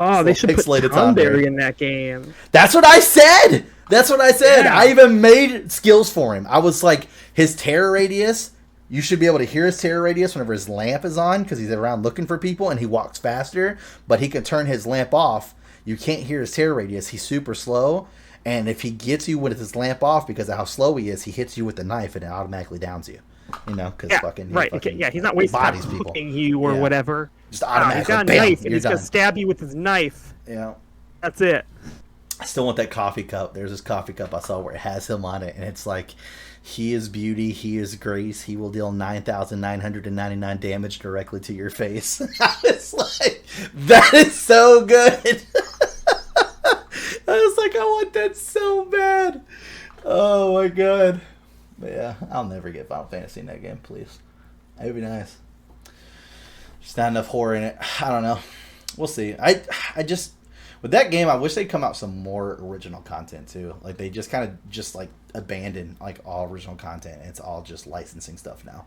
Oh, they should put pixelated Tonberry in that game. That's what I said. That's what I said. Yeah. I even made skills for him. I was like, his terror radius. You should be able to hear his terror radius whenever his lamp is on because he's around looking for people and he walks faster. But he can turn his lamp off. You can't hear his terror radius. He's super slow. And if he gets you with his lamp off because of how slow he is, he hits you with the knife and it automatically downs you. You know, because He's not wasting time hooking you or whatever. Just automatically. He's got a knife and he's gonna stab you with his knife. Yeah. That's it. I still want that coffee cup. There's this coffee cup I saw where it has him on it, and it's like, he is beauty, he is grace, he will deal 9,999 damage directly to your face. I was like, that is so good. I was like, I want that so bad. Oh my god. But yeah, I'll never get Final Fantasy in that game, please. That'd be nice. There's not enough horror in it. I don't know. We'll see. I just, with that game, I wish they'd come out with some more original content too. Like they just kind of just like abandoned like all original content. It's all just licensing stuff now.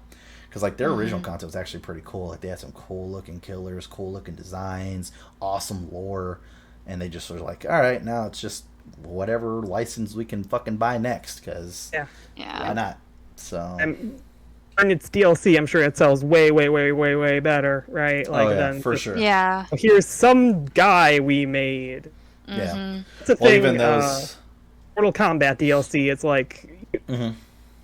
Because like their original content was actually pretty cool. Like they had some cool looking killers, cool looking designs, awesome lore, and they just were like, all right, now it's just whatever license we can fucking buy next. Because why not? So. And it's DLC, I'm sure it sells way better, right? Like for sure. Yeah. Here's some guy we made. Yeah. It's a thing. Even those Mortal Kombat DLC. It's like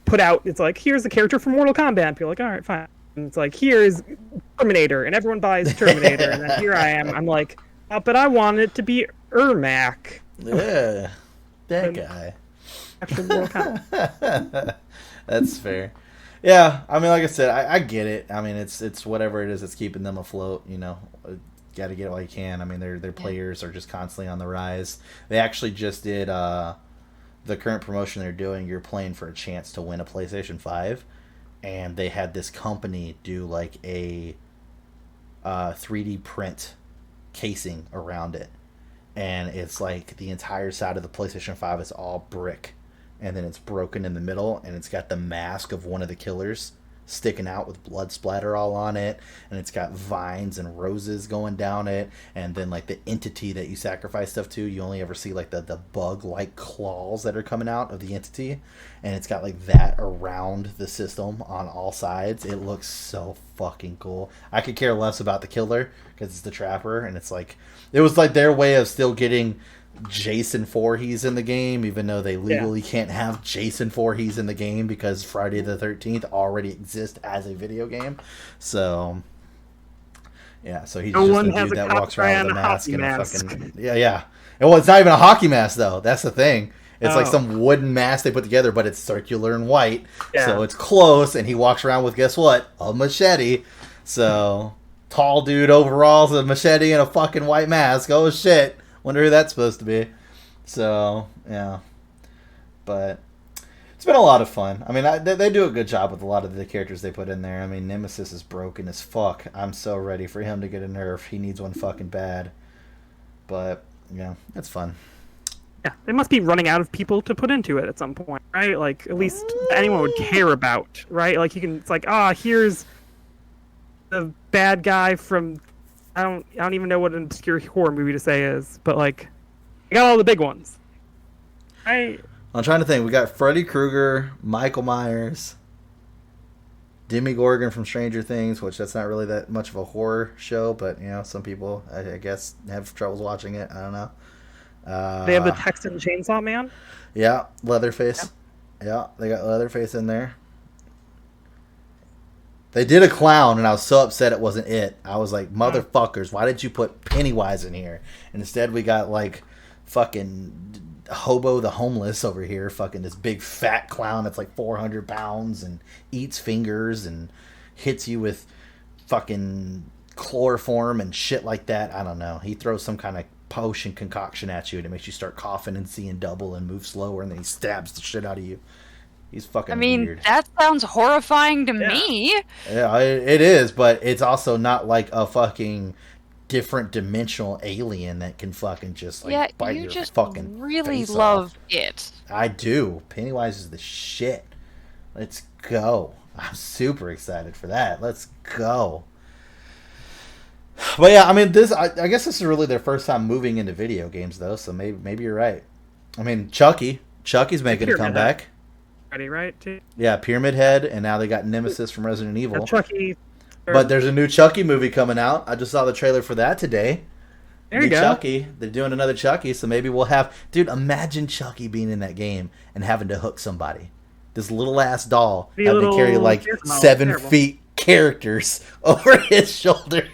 put out. It's like here's a character from Mortal Kombat. And people are like, all right, fine. And it's like here's Terminator, and everyone buys Terminator, and then here I am. I'm like, but I want it to be Ermac. Yeah, that guy. After Mortal Kombat. That's fair. Yeah, I mean, like I said, I get it. I mean, it's whatever it is that's keeping them afloat. You know, got to get it while you can. I mean, their players are just constantly on the rise. They actually just did the current promotion they're doing. You're playing for a chance to win a PlayStation 5, and they had this company do like a 3D print casing around it, and it's like the entire side of the PlayStation 5 is all brick. And then it's broken in the middle, and it's got the mask of one of the killers sticking out with blood splatter all on it, and it's got vines and roses going down it, and then like the entity that you sacrifice stuff to, you only ever see like the bug-like claws that are coming out of the entity, and it's got like that around the system on all sides. It looks so fucking cool. I could care less about the killer because it's the trapper, and it's like it was like their way of still getting Jason Voorhees in the game, even though they legally can't have Jason Voorhees in the game because Friday the 13th already exists as a video game. So yeah, so he's just a dude that walks around with a mask and a fucking well, it's not even a hockey mask though. That's the thing. It's like some wooden mask they put together, but it's circular and white, so it's close. And he walks around with, guess what, a machete. So tall dude, overalls, a machete, and a fucking white mask. Oh shit. Wonder who that's supposed to be. So, yeah. But it's been a lot of fun. I mean, they do a good job with a lot of the characters they put in there. I mean, Nemesis is broken as fuck. I'm so ready for him to get a nerf. He needs one fucking bad. But, yeah, it's fun. Yeah, they must be running out of people to put into it at some point, right? Like, at least anyone would care about, right? Like, you can, it's like, here's the bad guy from... I don't even know what an obscure horror movie to say is, but like, I got all the big ones. I'm trying to think. We got Freddy Krueger, Michael Myers, Demogorgon from Stranger Things, which that's not really that much of a horror show, but you know, some people I guess have troubles watching it. I don't know. They have the Texan Chainsaw Man. Yeah, Leatherface. Yeah, they got Leatherface in there. They did a clown, and I was so upset it wasn't it. I was like, motherfuckers, why did you put Pennywise in here? And instead we got, like, fucking Hobo the Homeless over here. Fucking this big fat clown that's like 400 pounds and eats fingers and hits you with fucking chloroform and shit like that. I don't know. He throws some kind of potion concoction at you, and it makes you start coughing and seeing double and move slower, and then he stabs the shit out of you. He's fucking weird. That sounds horrifying to me. Yeah, it is, but it's also not like a fucking different dimensional alien that can fucking just like bite your fucking really face love off. it. I do. Pennywise is the shit. Let's go. I'm super excited for that. Let's go. But yeah, I mean, I guess this is really their first time moving into video games, though. So maybe you're right. I mean, Chucky's making a Pyramid comeback. Head. Ready, right? Too? Yeah, Pyramid Head, and now they got Nemesis from Resident Evil. Chucky. But there's a new Chucky movie coming out. I just saw the trailer for that today. There you go. Chucky. They're doing another Chucky, so maybe we'll have... Dude, imagine Chucky being in that game and having to hook somebody. This little ass doll having to carry like 7 feet characters over his shoulder.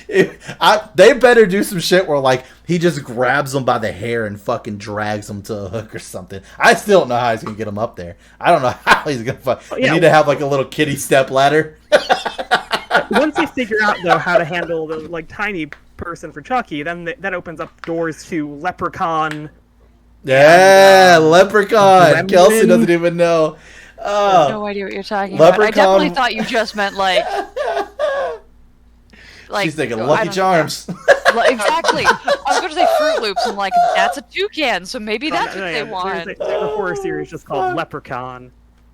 They better do some shit where like he just grabs them by the hair and fucking drags them to a hook or something. I still don't know how he's gonna get them up there. I don't know how he's gonna. You need to have like a little kiddie step ladder. Once they figure out though how to handle the like tiny person for Chucky, then that opens up doors to Leprechaun. Yeah, Leprechaun. Gremlin. Kelsey doesn't even know. I have no idea what you're talking Leprechaun. about. I definitely thought you just meant like She's thinking Lucky Charms. Exactly. I was going to say Fruit Loops. I'm like, that's a toucan, so maybe that's what they want. There's a horror series just called Leprechaun.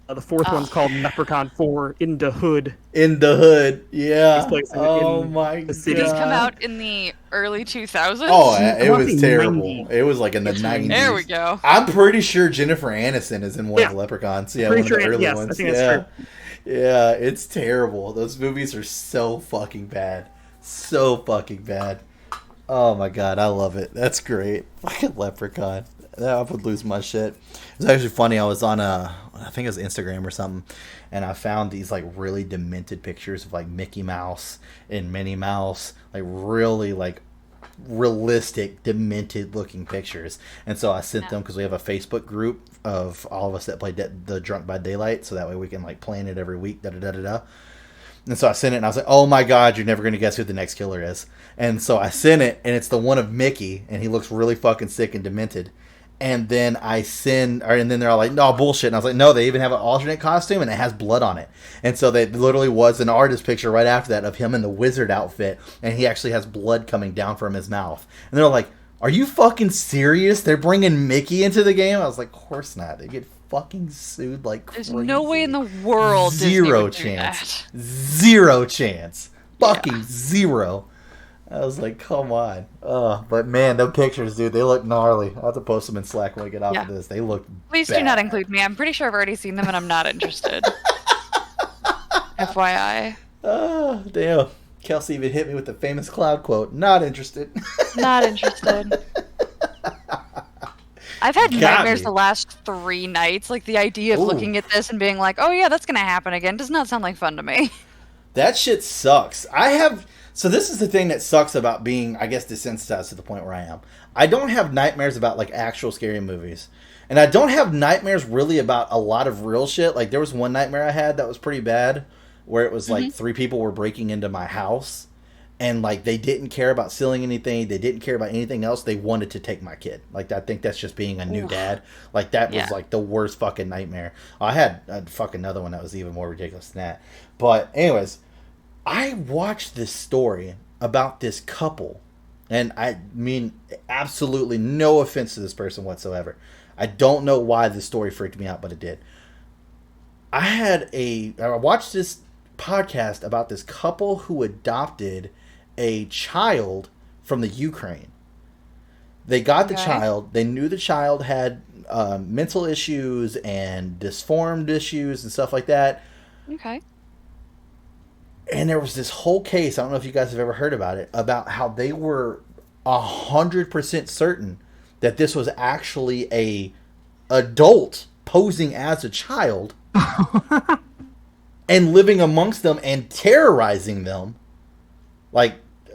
The fourth one's called Leprechaun 4 In the Hood. In the Hood, yeah. Oh my god. the city. Did these come out in the early 2000s? Oh, it was terrible. 90. It was like in the 90s. There we go. I'm pretty sure Jennifer Aniston is in one of the Leprechauns. Yeah, one of the early yes, ones. I think that's true. Yeah, it's terrible. Those movies are so fucking bad. So fucking bad. Oh my god, I love it. That's great. Fucking Leprechaun. I would lose my shit. It's actually funny. I was on I think it was Instagram or something, and I found these like really demented pictures of like Mickey Mouse and Minnie Mouse, like really like realistic, demented looking pictures. And so I sent them because we have a Facebook group of all of us that play the Drunk by Daylight, so that way we can like plan it every week. Da da da da da. And so I sent it, and I was like, "Oh my god, you're never gonna guess who the next killer is." And so I sent it, and it's the one of Mickey, and he looks really fucking sick and demented. And then and then they're all like, "No, bullshit." And I was like, "No, they even have an alternate costume, and it has blood on it." And so they literally was an artist picture right after that of him in the wizard outfit, and he actually has blood coming down from his mouth. And they're like, "Are you fucking serious? They're bringing Mickey into the game?" I was like, "Of course not. They get fucking sued like crazy." There's no way in the world Zero Disney would chance. do that. Zero chance. Fucking zero. I was like, come on. But man, the pictures, dude, they look gnarly. I'll have to post them in Slack when we get off of this. They look Please bad. do not include me. I'm pretty sure I've already seen them and I'm not interested. FYI. Oh, damn. Kelsey even hit me with the famous cloud quote. Not interested. Not interested. I've had nightmares the last 3 nights. Like, the idea of looking at this and being like, oh yeah, that's going to happen again does not sound like fun to me. That shit sucks. So this is the thing that sucks about being, I guess, desensitized to the point where I am. I don't have nightmares about, like, actual scary movies. And I don't have nightmares really about a lot of real shit. Like, there was one nightmare I had that was pretty bad, where it was, like, 3 people were breaking into my house. And, like, they didn't care about stealing anything. They didn't care about anything else. They wanted to take my kid. Like, I think that's just being a new dad. Like, that was, like, the worst fucking nightmare. I had a fucking another one that was even more ridiculous than that. But, anyways, I watched this story about this couple. And I mean, absolutely no offense to this person whatsoever. I don't know why this story freaked me out, but it did. I watched this podcast about this couple who adopted a child from the Ukraine. They got the child. They knew the child had mental issues and disformed issues and stuff like that. Okay. And there was this whole case, I don't know if you guys have ever heard about it, about how they were 100% certain that this was actually a adult posing as a child and living amongst them and terrorizing them. Like,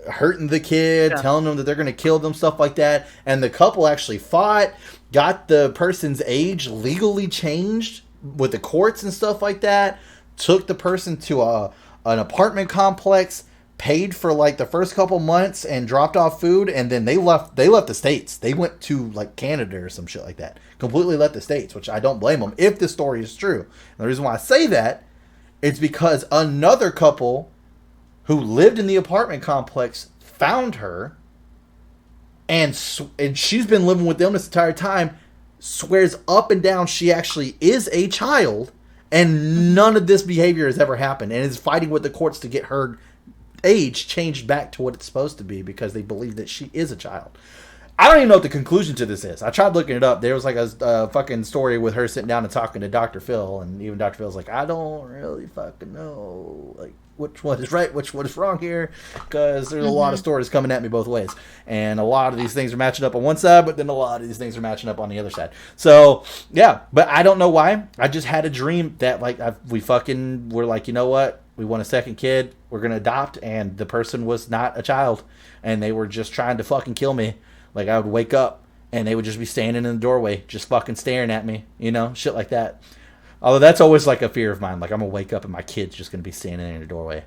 hurting the kid, telling them that they're going to kill them, stuff like that. And the couple actually fought, got the person's age legally changed with the courts and stuff like that, took the person to an apartment complex, paid for like the first couple months and dropped off food, and then they left the States. They went to like Canada or some shit like that. Completely left the States, which I don't blame them if the story is true. And the reason why I say that is because another couple who lived in the apartment complex found her, and she's been living with them this entire time, swears up and down she actually is a child, and none of this behavior has ever happened, and is fighting with the courts to get her age changed back to what it's supposed to be because they believe that she is a child. I don't even know what the conclusion to this is. I tried looking it up. There was like a fucking story with her sitting down and talking to Dr. Phil, and even Dr. Phil's like, I don't really fucking know, like, which one is right, which one is wrong here, because there's a lot of stories coming at me both ways, and a lot of these things are matching up on one side, but then a lot of these things are matching up on the other side. So yeah, but I don't know why. I just had a dream that like we fucking were like, you know what? We want a second kid. We're gonna adopt, and the person was not a child, and they were just trying to fucking kill me. Like, I would wake up, and they would just be standing in the doorway, just fucking staring at me, you know? Shit like that. Although that's always, like, a fear of mine. Like, I'm going to wake up, and my kid's just going to be standing in the doorway.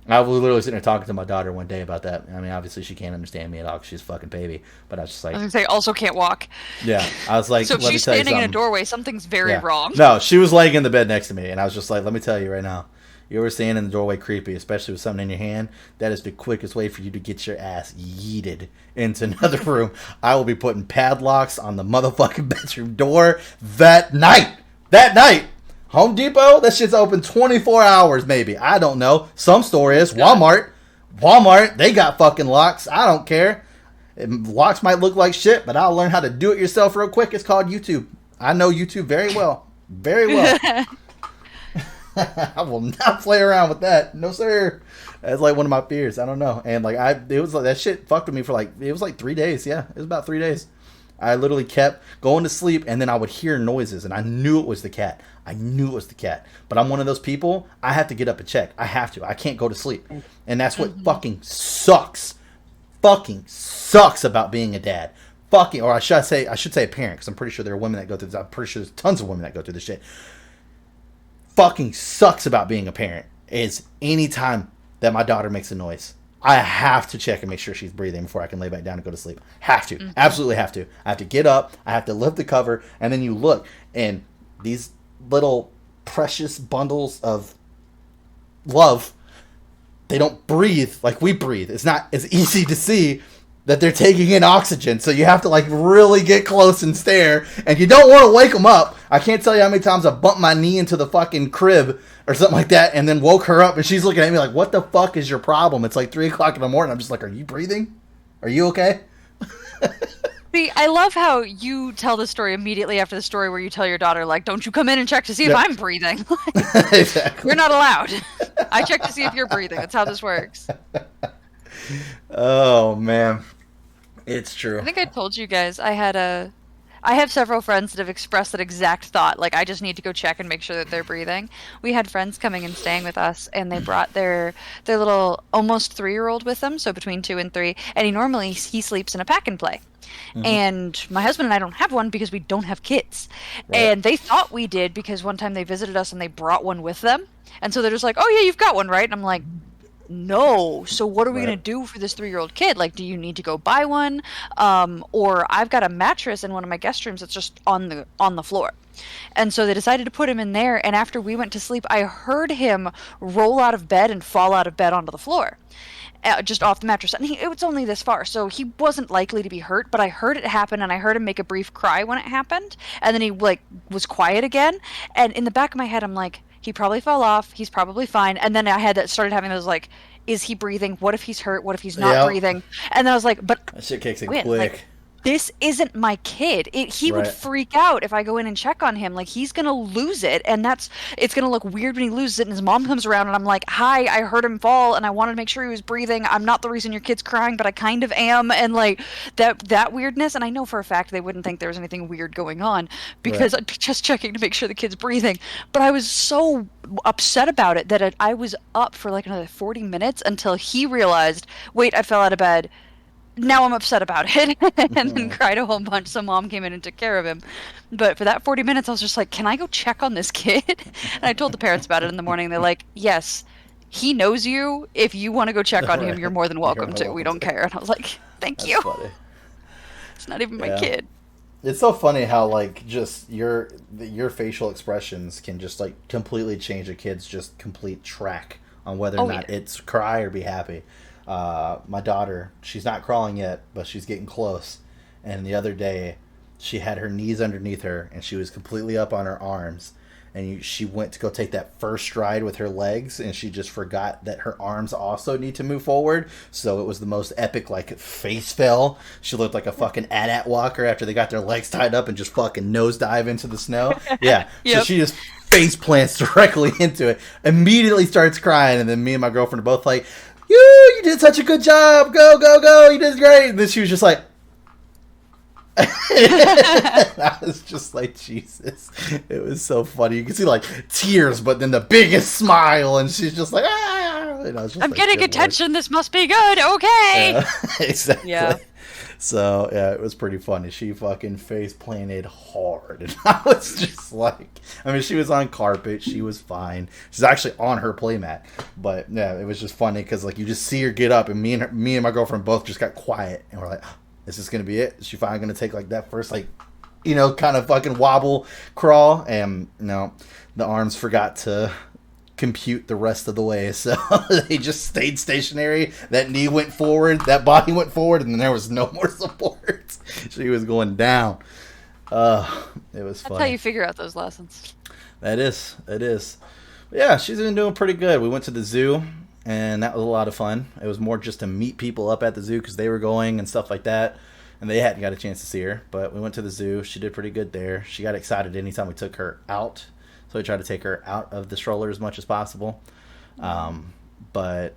I was literally sitting there talking to my daughter one day about that. I mean, obviously, she can't understand me at all because she's a fucking baby. But I was just like... I was going to say, also can't walk. Yeah. I was like, so if she's standing in a doorway, something's very wrong. No, she was laying in the bed next to me, and I was just like, let me tell you right now. You ever standing in the doorway creepy, especially with something in your hand, that is the quickest way for you to get your ass yeeted into another room. I will be putting padlocks on the motherfucking bedroom door that night. That night. Home Depot, that shit's open 24 hours maybe. I don't know. Some store is. Walmart, they got fucking locks. I don't care. Locks might look like shit, but I'll learn how to do it yourself real quick. It's called YouTube. I know YouTube very well. Very well. I will not play around with that. No, sir. That's like one of my fears. I don't know. And like it was like that shit fucked with me for like, it was like 3 days. Yeah, it was about 3 days. I literally kept going to sleep, and then I would hear noises, and I knew it was the cat. But I'm one of those people, I have to get up and check. I have to. I can't go to sleep. And that's what fucking sucks. Fucking sucks about being a dad. Fucking, or I should say a parent, because I'm pretty sure there are women that go through this. I'm pretty sure there's tons of women that go through this shit. Fucking sucks about being a parent is anytime that my daughter makes a noise, I have to check and make sure she's breathing before I can lay back down and go to sleep. Have to. Absolutely have to. I have to get up. I have to lift the cover. And then you look, and these little precious bundles of love, they don't breathe like we breathe. It's not as easy to see that they're taking in oxygen. So you have to like really get close and stare. And you don't want to wake them up. I can't tell you how many times I bumped my knee into the fucking crib or something like that and then woke her up, and she's looking at me like, what the fuck is your problem? It's like 3 o'clock in the morning. I'm just like, are you breathing? Are you okay? See, I love how you tell the story immediately after the story where you tell your daughter, like, don't you come in and check to see if I'm breathing. Exactly. You're not allowed. I check to see if you're breathing. That's how this works. Oh, man. It's true. I think I told you guys I have several friends that have expressed that exact thought. Like, I just need to go check and make sure that they're breathing. We had friends coming and staying with us, and they brought their little almost 3-year-old with them, so between 2 and 3. And he sleeps in a pack and play. And my husband and I don't have one because we don't have kids. Right. And they thought we did because one time they visited us and they brought one with them. And so they're just like, oh yeah, you've got one, right? And I'm like, no. So what are we going to do for this 3-year-old kid? Like, do you need to go buy one? Or I've got a mattress in one of my guest rooms that's just on the floor. And so they decided to put him in there. And after we went to sleep, I heard him roll out of bed and fall out of bed onto the floor. Just off the mattress. And it was only this far, so he wasn't likely to be hurt, but I heard it happen, and I heard him make a brief cry when it happened, and then he, like, was quiet again, and in the back of my head, I'm like, he probably fell off, he's probably fine, and then I started having those, like, is he breathing? What if he's hurt? What if he's not breathing? And then I was like, but... That shit kicks in quick. Like, this isn't my kid. He would freak out if I go in and check on him. Like, he's going to lose it, and it's going to look weird when he loses it, and his mom comes around, and I'm like, hi, I heard him fall, and I wanted to make sure he was breathing. I'm not the reason your kid's crying, but I kind of am, and, like, that weirdness, and I know for a fact they wouldn't think there was anything weird going on, because I'd be just checking to make sure the kid's breathing. But I was so upset about it that I was up for, like, another 40 minutes until he realized, wait, I fell out of bed. Now I'm upset about it, and then cried a whole bunch, so mom came in and took care of him. But for that 40 minutes, I was just like, can I go check on this kid? And I told the parents about it in the morning. They're like, yes, he knows you. If you want to go check on him, you're more than welcome to. We don't care. And I was like, thank you. Funny. It's not even my kid. It's so funny how, like, just your facial expressions can just, like, completely change a kid's just complete track on whether or not it's cry or be happy. My daughter, she's not crawling yet, but she's getting close. And the other day, she had her knees underneath her, and she was completely up on her arms. and she went to go take that first stride with her legs, and she just forgot that her arms also need to move forward. So it was the most epic, like, face fell. She looked like a fucking AT-AT walker after they got their legs tied up and just fucking nosedive into the snow. Yeah. Yep. So she just face plants directly into it, immediately starts crying, and then me and my girlfriend are both like, you did such a good job, go, go, go, you did great. And then she was just like, I was just like, Jesus. It was so funny. You can see like tears, but then the biggest smile, and she's just like, ah. And I was just I'm like, getting good attention. This must be good. Okay. Lord. Exactly. Yeah. So yeah, it was pretty funny. She fucking face planted hard, and I was just like, I mean, she was on carpet, she was fine. She's actually on her playmat, but yeah, it was just funny because like you just see her get up, and me and my girlfriend both just got quiet, and we're like, is this gonna be it? Is she finally gonna take like that first like, you know, kind of fucking wobble crawl? And no, the arms forgot to compute the rest of the way, so they just stayed stationary. That knee went forward, that body went forward, and then there was no more support. She was going down. It was funny. That's how you figure out those lessons. It is. Yeah, she's been doing pretty good. We went to the zoo, and that was a lot of fun. It was more just to meet people up at the zoo because they were going and stuff like that, and they hadn't got a chance to see her. But we went to the zoo. She did pretty good there. She got excited anytime we took her out, so we tried to take her out of the stroller as much as possible. But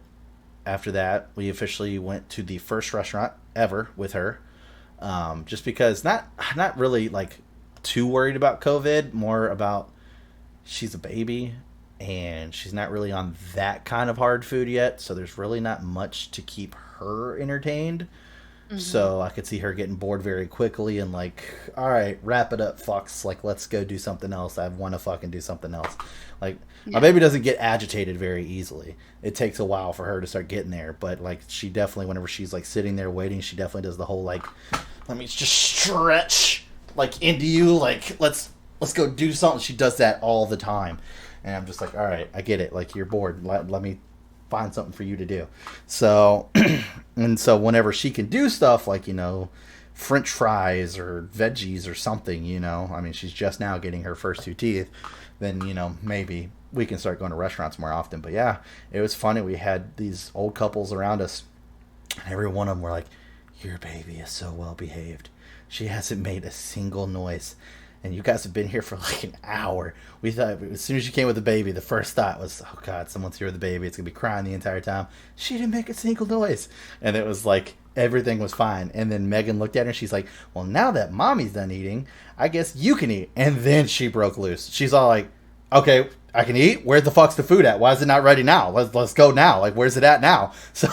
after that, we officially went to the first restaurant ever with her, just because not really like too worried about COVID, more about she's a baby and she's not really on that kind of hard food yet, so there's really not much to keep her entertained. So I could see her getting bored very quickly and like, all right, wrap it up, fucks. Like, let's go do something else. I want to fucking do something else. Like, my baby doesn't get agitated very easily. It takes a while for her to start getting there. But, like, she definitely, whenever she's, like, sitting there waiting, she definitely does the whole, like, let me just stretch, like, into you. Like, let's go do something. She does that all the time. And I'm just like, all right, I get it. Like, you're bored. Let me find something for you to do. So and so whenever she can do stuff like, you know, French fries or veggies or something, you know, I mean, she's just now getting her first 2 teeth, then, you know, maybe we can start going to restaurants more often. But yeah, it was funny. We had these old couples around us, and every one of them were like, your baby is so well behaved, she hasn't made a single noise. And you guys have been here for like an hour. We thought as soon as you came with the baby, the first thought was, oh God, someone's here with the baby. It's going to be crying the entire time. She didn't make a single noise. And it was like, everything was fine. And then Megan looked at her and she's like, well, now that mommy's done eating, I guess you can eat. And then she broke loose. She's all like, okay, I can eat. Where the fuck's the food at? Why is it not ready now? Let's go now. Like, where's it at now? So,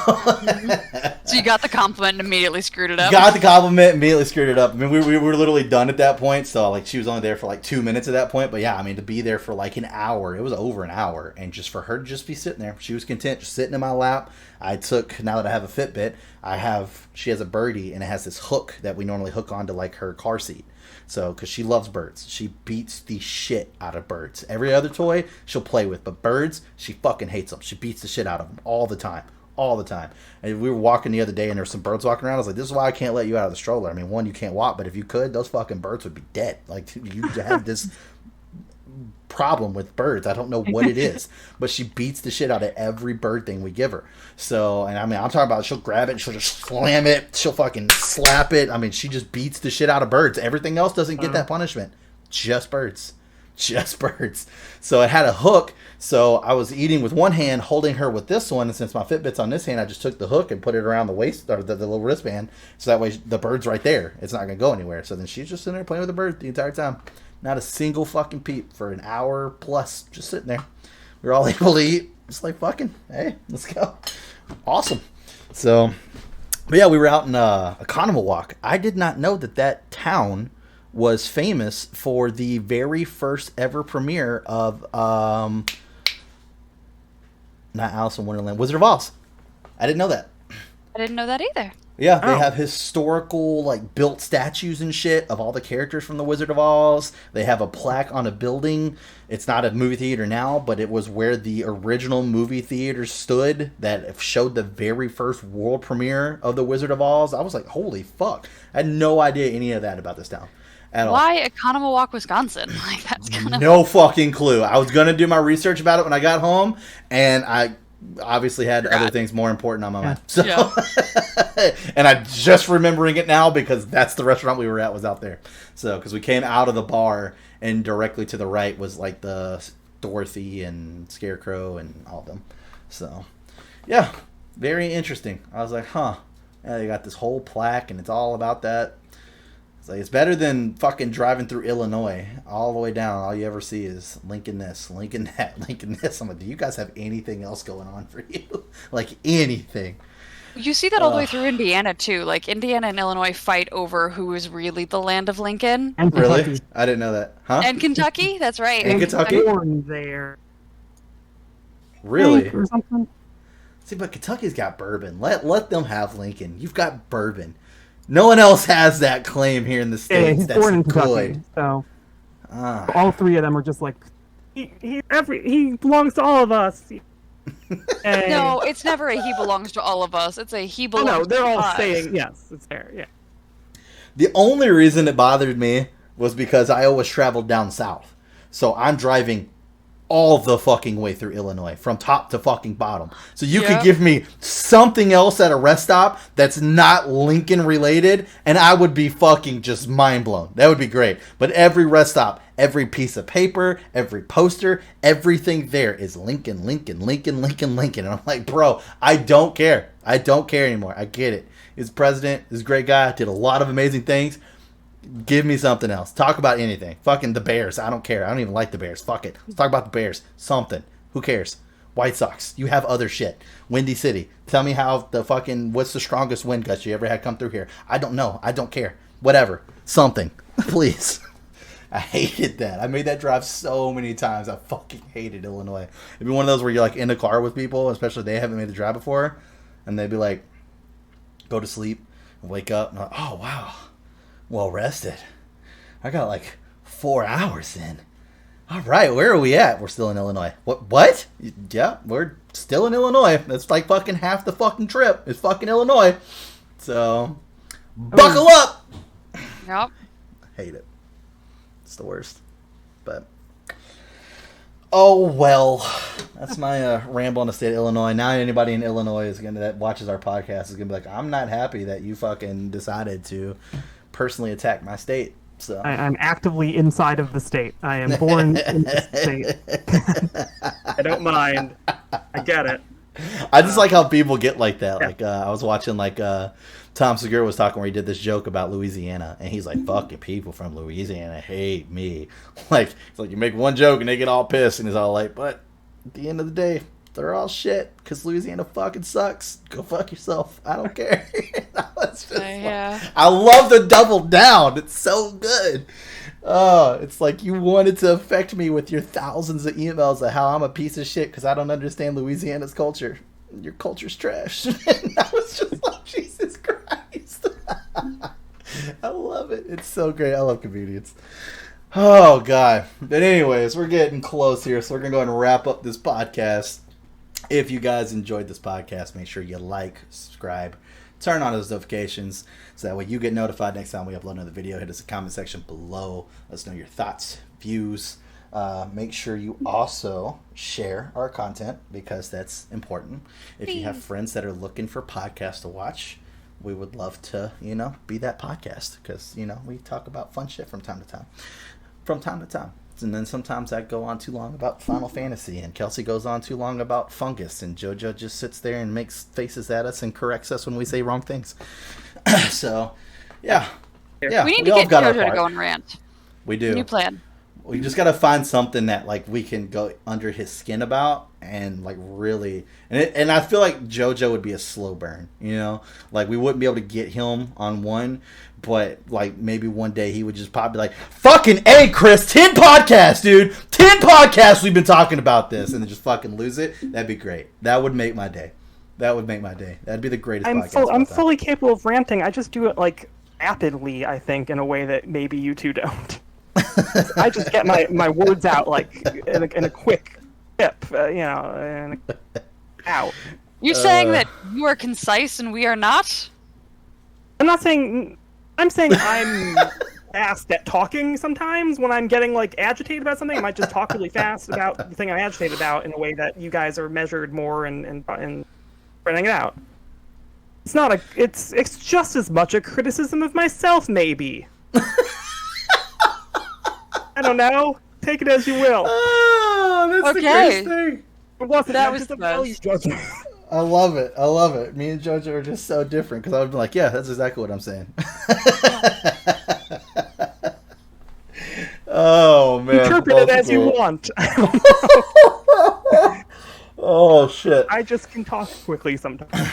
So you got the compliment and immediately screwed it up. Got the compliment, immediately screwed it up. I mean, we were literally done at that point. So, like, she was only there for like 2 minutes at that point. But yeah, I mean, to be there for like an hour, it was over an hour, and just for her to just be sitting there, she was content, just sitting in my lap. I took, now that I have a Fitbit, she has a birdie, and it has this hook that we normally hook onto like her car seat. So, because she loves birds. She beats the shit out of birds. Every other toy she'll play with, but birds, she fucking hates them. She beats the shit out of them all the time. All the time. And we were walking the other day, and there were some birds walking around. I was like, this is why I can't let you out of the stroller. I mean, one, you can't walk, but if you could, those fucking birds would be dead. Like, you have this problem with birds. I don't know what it is, but she beats the shit out of every bird thing we give her. So, and I mean, I'm talking about she'll grab it, she'll just slam it, she'll fucking slap it. I mean, she just beats the shit out of birds. Everything else doesn't get that punishment. Just birds. Just birds. So it had a hook. So I was eating with one hand, holding her with this one, and since my Fitbit's on this hand, I just took the hook and put it around the waist, or the little wristband, so that way the bird's right there. It's not going to go anywhere. So then she's just sitting there playing with the bird the entire time. Not a single fucking peep for an hour plus, just sitting there. We were all able to eat. Just like, fucking, hey, let's go. Awesome. So, but yeah, we were out in Economawalk. I did not know that town was famous for the very first ever premiere of, not Alice in Wonderland, Wizard of Oz. I didn't know that. I didn't know that either. Yeah, they have historical, like, built statues and shit of all the characters from The Wizard of Oz. They have a plaque on a building. It's not a movie theater now, but it was where the original movie theater stood that showed the very first world premiere of The Wizard of Oz. I was like, holy fuck. I had no idea any of that about this town. at all. Why Economawalk, Wisconsin? Like, that's kind of... No fucking clue. I was gonna do my research about it when I got home, and I obviously had other things more important on my mind. So, and I'm just remembering it now because that's the restaurant we were at was out there. So, because we came out of the bar and directly to the right was like the Dorothy and Scarecrow and all of them. So, yeah, very interesting. I was like, huh. Yeah, they got this whole plaque and it's all about that. It's like, it's better than fucking driving through Illinois all the way down. All you ever see is Lincoln this, Lincoln that, Lincoln this. I'm like, do you guys have anything else going on for you? Like, anything. You see that all the way through Indiana, too. Like, Indiana and Illinois fight over who is really the land of Lincoln. And Really? Kentucky. I didn't know that. Huh? And Kentucky? That's right. And Kentucky? Born there. Really? Or something. See, but Kentucky's got bourbon. Let them have Lincoln. You've got bourbon. No one else has that claim here in the Yeah, States. he's That's born in good. Kentucky, so Ah. all three of them are just like, he belongs to all of us. And, No, it's never a he belongs to all of us. It's a he oh belongs no, they're to all us. saying yes. It's fair. Yeah. The only reason it bothered me was because I always traveled down south. So I'm driving all the fucking way through Illinois, from top to fucking bottom. So you could give me something else at a rest stop that's not Lincoln related, and I would be fucking just mind blown. That would be great. But every rest stop, every piece of paper, every poster, everything there is Lincoln, Lincoln, Lincoln, Lincoln, Lincoln. And I'm like, bro, I don't care. I don't care anymore. I get it. He's president. He's a great guy. Did a lot of amazing things. Give me something else. Talk about anything. Fucking the Bears. I don't care. I don't even like the Bears. Fuck it. Let's talk about the Bears. Something. Who cares? White Sox. You have other shit. Windy City. Tell me how the fucking... What's the strongest wind gust you ever had come through here? I don't know. I don't care. Whatever. Something. Please. I hated that. I made that drive so many times. I fucking hated Illinois. It'd be one of those where you're like in a car with people, especially if they haven't made the drive before, and they'd be like, go to sleep, and wake up, and I'm like, oh, wow. Well rested. I got like 4 hours in. All right, where are we at? We're still in Illinois. What? Yeah, we're still in Illinois. That's like fucking half the fucking trip. It's fucking Illinois. So, buckle up. Yep. Hate it. It's the worst. But, oh well. That's my ramble on the state of Illinois. Now anybody in Illinois that watches our podcast is gonna be like, I'm not happy that you fucking decided to personally attack my state. So I'm actively inside of the state. I am born in the state. I don't mind. I get it. I just like how people get like that. Yeah. Like I was watching Tom Segura was talking where he did this joke about Louisiana, and he's like, "Fucking people from Louisiana hate me." Like it's like you make one joke and they get all pissed, and he's all like, "But at the end of the day, they're all shit because Louisiana fucking sucks. Go fuck yourself. I don't care." I love the double down. It's so good. It's like you wanted to affect me with your thousands of emails of how I'm a piece of shit because I don't understand Louisiana's culture. Your culture's trash. And I was just like, Jesus Christ. I love it. It's so great. I love comedians. Oh, God. But anyways, we're getting close here, so we're going to go ahead and wrap up this podcast. If you guys enjoyed this podcast, make sure you like, subscribe, turn on those notifications so that way you get notified next time we upload another video. Hit us in the comment section below. Let us know your thoughts, views. Make sure you also share our content because that's important. If you have friends that are looking for podcasts to watch, we would love to, be that podcast because, we talk about fun shit from time to time. And then sometimes I go on too long about Final Fantasy, and Kelsey goes on too long about fungus, and JoJo just sits there and makes faces at us and corrects us when we say wrong things. So, yeah. We need to get JoJo to go and rant. We do. New plan. We just got to find something that we can go under his skin about and really and I feel like JoJo would be a slow burn, we wouldn't be able to get him on one, but maybe one day he would just probably be like, fucking A, Chris, 10 podcasts, dude, 10 podcasts we've been talking about this, and then just fucking lose it. That'd be great. That would make my day. That'd be the greatest podcast. I'm fully capable of ranting. I just do it rapidly, I think, in a way that maybe you two don't. I just get my words out in a quick tip, out. You're saying that you are concise and we are not? I'm not saying. I'm saying I'm fast at talking sometimes when I'm getting like agitated about something. I might just talk really fast about the thing I'm agitated about in a way that you guys are measured more and spreading it out. It's not a. It's just as much a criticism of myself, maybe. I don't know. Take it as you will. Oh, that's Okay. the greatest thing. That was the best. I love it. I love it. Me and JoJo are just so different because I would be like, yeah, that's exactly what I'm saying. Oh, man. Interpret it as you want. Oh, shit. I just can talk quickly sometimes.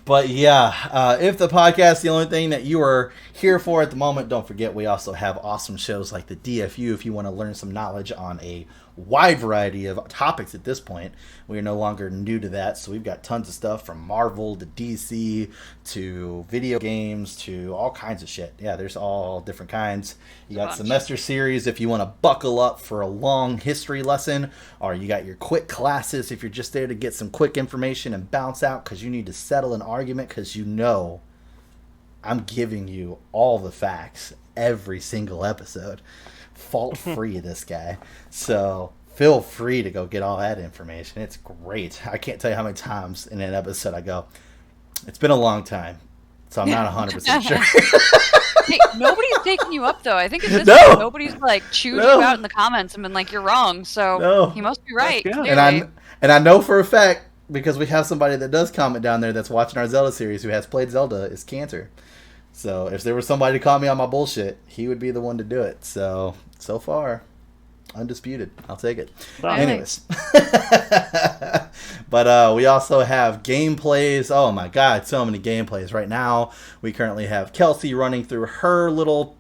But yeah, if the podcast is the only thing that you are here for at the moment, don't forget we also have awesome shows like the DFU if you want to learn some knowledge on a wide variety of topics at this point. We are no longer new to that, so we've got tons of stuff from Marvel to DC to video games to all kinds of shit. Yeah, there's all different kinds. You got semester series if you want to buckle up for a long history lesson, or you got your quick classes if you're just there to get some quick information and bounce out because you need to settle an argument because you know I'm giving you all the facts every single episode. Fault free, this guy. So feel free to go get all that information. It's great. I can't tell you how many times in an episode I go, it's been a long time, so I'm not 100% sure. Hey, nobody's taking you up though. I think at this No. point, nobody's like chewed No. you out in the comments and been like, "You're wrong." So No. he must be right. That's good. Clearly. And I know for a fact, because we have somebody that does comment down there that's watching our Zelda series who has played Zelda, is Cantor. So if there was somebody to call me on my bullshit, he would be the one to do it. So far, undisputed. I'll take it. Wow. Anyways. But we also have gameplays. Oh my god, so many gameplays. Right now, we currently have Kelsey running through her little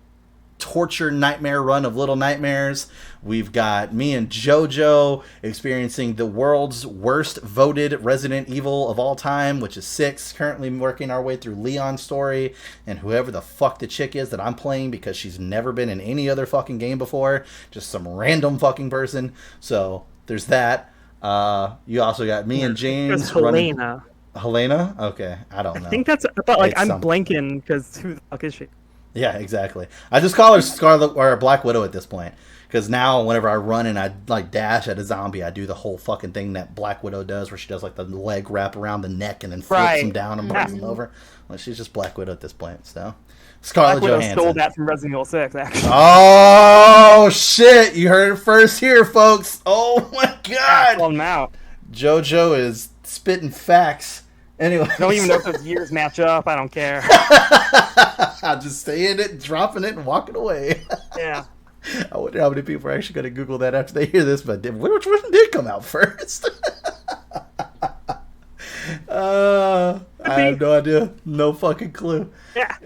torture nightmare run of Little Nightmares. We've got me and JoJo experiencing the world's worst voted Resident Evil of all time, which is 6. Currently working our way through Leon's story, and whoever the fuck the chick is that I'm playing because she's never been in any other fucking game before, just some random fucking person. So there's that. You also got me and James Just running. Helena. Helena? Okay, I don't know. I think that's. But like, It's I'm something. blanking because who the fuck is she? Yeah, exactly. I just call her Scarlet or Black Widow at this point. Because now, whenever I run and I like dash at a zombie, I do the whole fucking thing that Black Widow does, where she does like the leg wrap around the neck and then flips Right. them down and brings them over. Well, she's just Black Widow at this point. So Black Scarlett Widow Johansson. stole that from Resident Evil 6, actually. Oh shit! You heard it first here, folks. Oh my god! Call them out. JoJo is spitting facts. Anyway, I don't even know if those years match up. I don't care. I'm just saying it, dropping it, and walking away. Yeah. I wonder how many people are actually going to Google that after they hear this, but which one did come out first? I have no idea. No fucking clue. Yeah.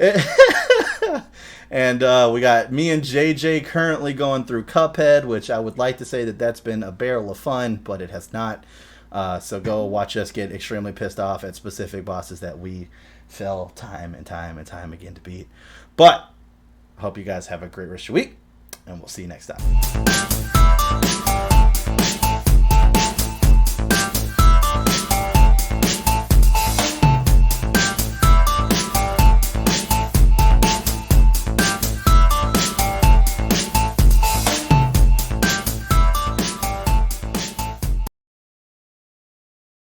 And we got me and JJ currently going through Cuphead, which I would like to say that that's been a barrel of fun, but it has not. So go watch us get extremely pissed off at specific bosses that we fail time and time and time again to beat. But I hope you guys have a great rest of your week, and we'll see you next time.